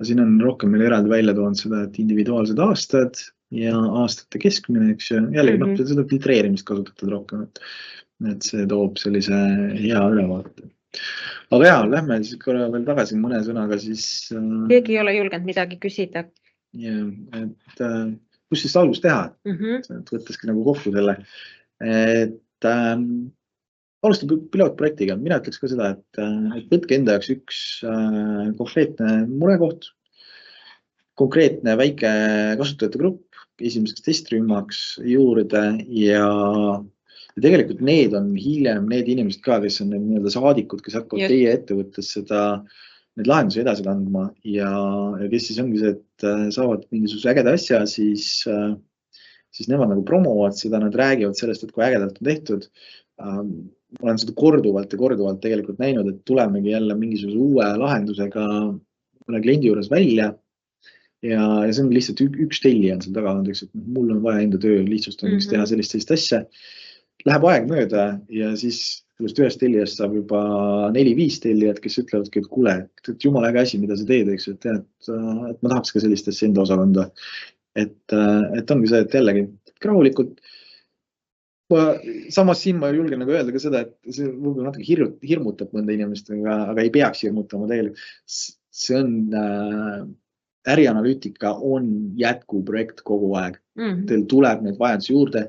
Siin on rohkem meil eraldi välja toonud seda, et individuaalsed aastad ja aastate keskmine, eks ju. Jällegi, seda filtreerimist kasutatud rohkem, et see toob sellise hea ülevaate. Aga lähme siis korra veel tagasi mõne sõnaga siis. Keegi ei ole julgenud midagi küsida. Et kus siis algus teha, võttaski nagu kokku selle, et alustab pilootprojektiga. Mina ütleks ka seda, et võtke enda jaoks üks konkreetne murekoht, konkreetne väike kasutajate grupp, esimeseks testrühmaks juurde ja tegelikult need on hiljem need inimesed ka, kes on need saadikud, kes hakkavad teie ettevõttes need lahendusi edasi kandma ja kes siis ongi see, et saavad mingisuguse ägeda asja, siis nemad nagu promovad seda, nad räägivad sellest, et kui ägedalt on tehtud. Ma olen seda korduvalt tegelikult näinud, et tulemegi jälle mingisuguse uue lahendusega mõne kliendi juures välja ja see on lihtsalt üks tellija on seal taga, et mul on vaja enda töö lihtsustamiseks teha sellist asja. Läheb aeg mööda ja siis sellest ühest tellijast saab juba 4-5 tellijad, kes ütlevadki, et kuule, et jumala äge asi, mida sa teed, eks, et ma tahaks ka sellist asja enda osakonda. Et ongi see, et jällegi rahulikult. Samas siin ma julgen nagu öelda ka seda, et see võib-olla natuke hirmutab mõnda inimest, aga ei peaks hirmutama tegelikult. See on, ärianalüütika on jätkuprojekt kogu aeg. Teil tuleb neid vajadusi juurde.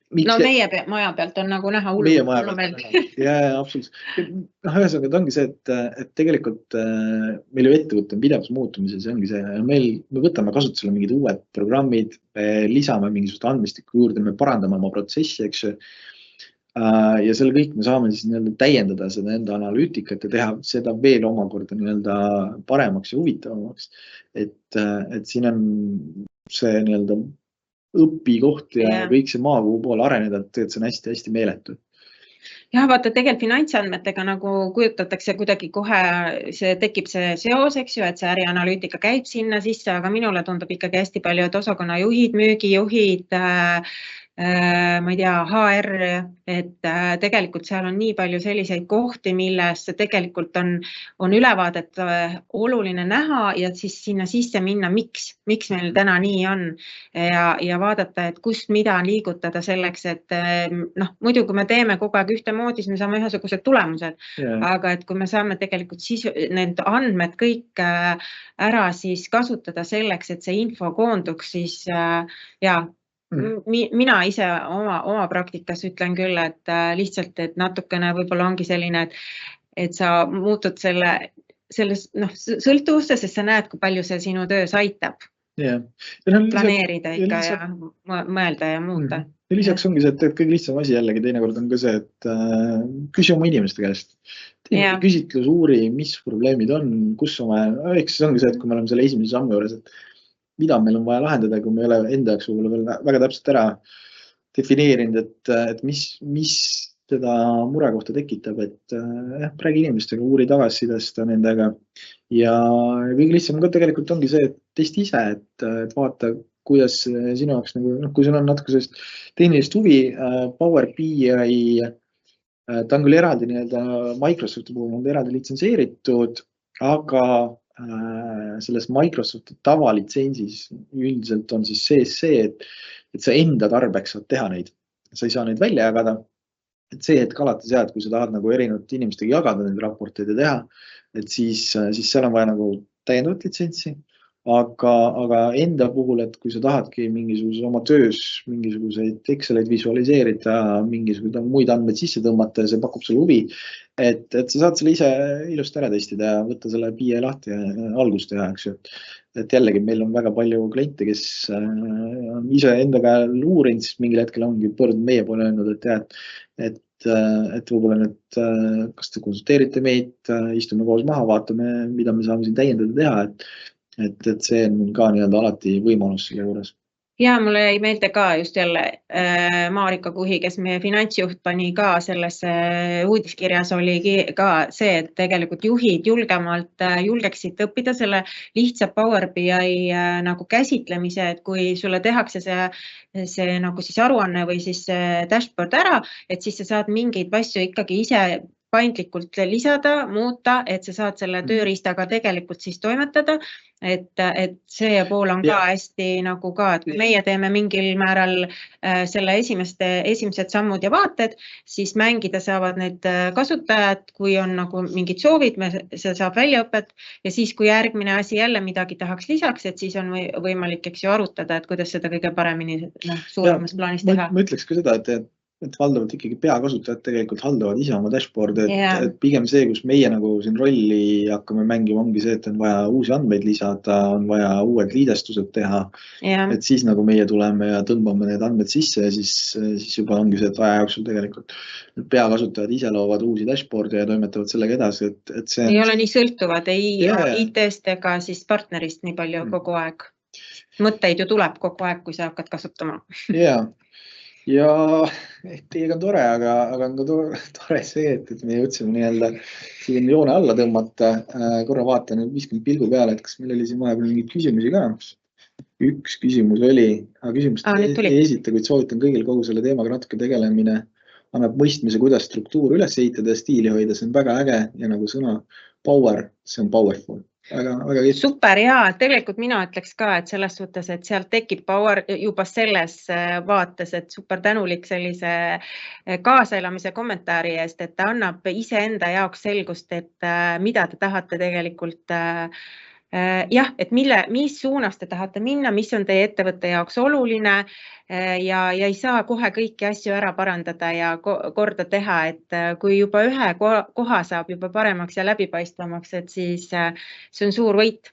No meie maja pealt on nagu näha hullu. Meie maja pealt. Ja, absoluutselt. Ühesõnaga, ongi see, et tegelikult meil ju ettevõte on pidevas muutumises ja ongi see, me võtame kasutusele mingid uued programmid, lisame mingisugust andmistikku juurde, me parandame oma protsessi, eks ju. Ja selle kõik me saame siis täiendada seda enda analüütikat ja teha seda veel omakorda paremaks ja huvitavamaks. Et siin on see õpikoht ja kõik see maa, kuhu poole areneda, et see on hästi-hästi meeletu. Ja vaata, tegelikult finantsandmetega nagu kujutatakse kuidagi kohe, tekib see seos, eks ju, et see ärianalüütika käib sinna sisse, aga minule tundub ikkagi hästi palju, et osakonnajuhid, müügijuhid, ma ei tea, HR, et tegelikult seal on nii palju selliseid kohti, milles tegelikult on ülevaadet oluline näha ja siis sinna sisse minna, miks meil täna nii on ja vaadata, et kust mida liigutada selleks, et muidu kui me teeme kogu aeg ühtemoodi, siis me saame ühesugused tulemused, aga et kui me saame tegelikult need andmed kõik ära siis kasutada selleks, et see info koonduks, siis mina ise oma praktikas ütlen küll, et lihtsalt, et natukene võib-olla ongi selline, et sa muutud selles sõltuvusse, sest sa näed, kui palju see sinu töös aitab planeerida ikka ja mõelda ja muuta. Ja lisaks ongi see, et kõige lihtsam asi jällegi teinekord on ka see, et küsi oma inimeste käest. Küsitlus, uuri, mis probleemid on, kus eks see ongi see, et kui me oleme selle esimese sammu juures, et mida meil on vaja lahendada, kui me ei ole enda jaoks võib-olla veel väga täpselt ära defineerinud, et mis seda murekohta tekitab, et räägi inimestega, uuri tagasisidesta nendega ja kõige lihtsam ka tegelikult ongi see, et testi ise, et vaata, kuidas sinu jaoks, kui sul on natuke sellist tehnilist huvi, Power BI, ta on küll eraldi Microsofti puhul on eraldi litsenseeritud, aga selles Microsofti tavalitsentsis üldiselt on siis sees see, et sa enda tarbeks saad teha neid. Sa ei saa neid välja jagada. Et see hetk alati see, et kui sa tahad erinevate inimestega jagada neid raporteid ja teha, et siis seal on vaja täiendavat litsentsi. Aga enda puhul, et kui sa tahadki mingisuguse oma töös mingisuguseid Exceleid visualiseerida, mingisuguseid muid andmeid sisse tõmmata ja see pakub sulle huvi, et sa saad selle ise ilusti ära testida ja võtta selle BI lahti ja algust teha, eks ju. Et jällegi meil on väga palju kliente, kes on ise enda käel uurinud, siis mingil hetkel ongi pöördunud meie poole öelnud, et võib-olla nüüd, kas te konsulteerite meid, istume koos maha, vaatame, mida me saame siin täiendada teha, et see on ka alati võimalus selle juures. Ja mulle jäi meelde ka just jälle Marika Kuhi, kes meie finantsjuht pani ka selles uudiskirjas oli ka see, et tegelikult juhid julgeksid õppida selle lihtsa Power BI nagu käsitlemise, et kui sulle tehakse see nagu siis aruanne või siis dashboard ära, et siis sa saad mingeid asju ikkagi ise paindlikult lisada, muuta, et sa saad selle tööriistaga tegelikult siis toimetada, et see pool on ka hästi nagu ka, et kui meie teeme mingil määral selle esimesed sammud ja vaated, siis mängida saavad need kasutajad, kui on nagu mingid soovid, see saab väljaõpet ja siis, kui järgmine asi jälle midagi tahaks lisaks, et siis on võimalik arutada, et kuidas seda kõige paremini suuremas plaanis teha. Ma ütleks ka seda, et valdavalt ikkagi peakasutajad tegelikult haldavad ise oma dashboard'e, et pigem see, kus meie siin rolli hakkame mängima, ongi see, et on vaja uusi andmeid lisada, on vaja uued liidestused teha, et siis meie tuleme ja tõmbame need andmed sisse ja siis juba ongi see, et aja jooksul tegelikult peakasutajad ise loovad uusi dashboard'e ja toimetavad sellega edasi, et see ei ole nii sõltuvad ei IT-st ega siis partnerist nii palju kogu aeg. Mõtteid ju tuleb kogu aeg, kui sa hakkad kasutama. Ja teiega on tore, aga on ka tore see, et me jõudsime siin joone alla tõmmata. Korra vaatan, viskan pilgu peale, et kas meil oli siin vahepeal mingeid küsimusi ka. Üks küsimus oli, aga küsimust ei esita, kuid soovitan kõigil kogu selle teemaga natuke tegelemine. Annab mõistmise, kuidas struktuur üles ehitada ja stiili hoida. See on väga äge ja nagu sõna power, see on powerful. Super, jaa, tegelikult mina ütleks ka, et selles suhtes, et sealt tekib power juba selles vaates, et super tänulik sellise kaasaelamise kommentaari eest, et ta annab iseenda jaoks selgust, et mida te tahate tegelikult et mis suunas te tahate minna, mis on teie ettevõtte jaoks oluline ja ei saa kohe kõiki asju ära parandada ja korda teha, et kui juba ühe koha saab juba paremaks ja läbipaistvamaks, et siis see on suur võit.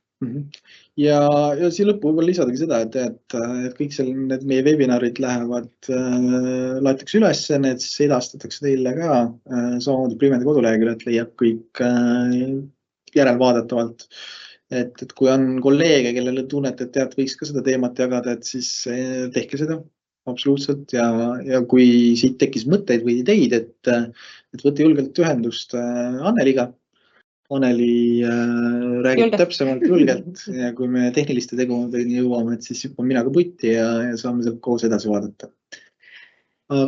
Ja siia lõppu võib-olla lisadagi seda, et kõik need meie webinarid laetakse üles, need edastatakse teile ka, samamoodi Primendi koduleheküljelt leiab kõik järelvaadatavalt. Et kui on kolleege, kellele tunnete, et võiks ka seda teemat jagada, et siis tehke seda. absoluutselt ja kui siit tekkis mõtteid või ideid, et võtta julgelt ühendust Anneliga. Anneli räägib Julgelt. täpsemalt julgelt ja kui me tehniliste tegudeni jõuame, et siis hüppan mina ka putti ja saame sealt koos edasi vaadata.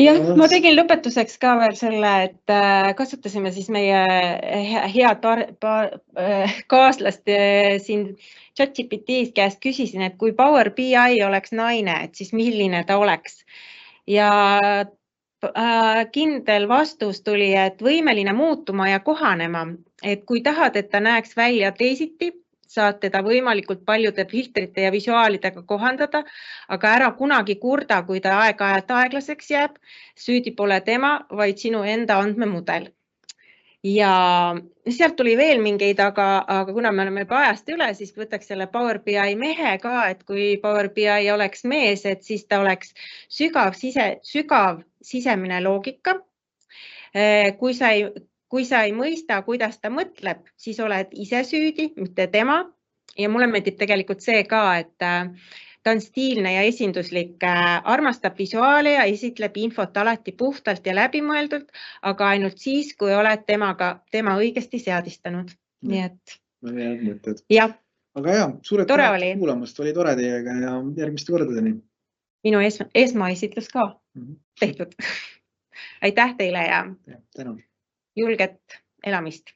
Jah, ma tegin lõpetuseks ka veel selle, et kasutasime siis meie head kaaslast siin ChatGPT käest küsisin, et kui Power BI oleks naine, et siis milline ta oleks. Ja kindel vastus tuli, et võimeline muutuma ja kohanema, et kui tahad, et ta näeks välja teisiti, saad teda võimalikult paljude filtrite ja visuaalidega kohandada, aga ära kunagi kurda, kui ta aeg-ajalt aeglaseks jääb. Süüdi pole tema, vaid sinu enda andmemudel. Ja sealt tuli veel mingeid, aga kuna me oleme juba ajast üle, siis võtaks selle Power BI mehe ka, et kui Power BI oleks mees, et siis ta oleks sügav sisemine loogika. Kui sa ei mõista, kuidas ta mõtleb, siis oled ise süüdi, mitte tema. Ja mulle meeldib tegelikult see ka, et ta on stiilne ja esinduslik, armastab visuaale ja esitleb infot alati puhtalt ja läbimõeldult, aga ainult siis, kui oled tema õigesti seadistanud. Nii et. Head mõtted. Ja. Aga suured tänud kuulamast, oli tore teiega ja järgmiste kordadeni. Minu esmaesitlus ka tehtud. Aitäh teile ja tänud. Julget elamist.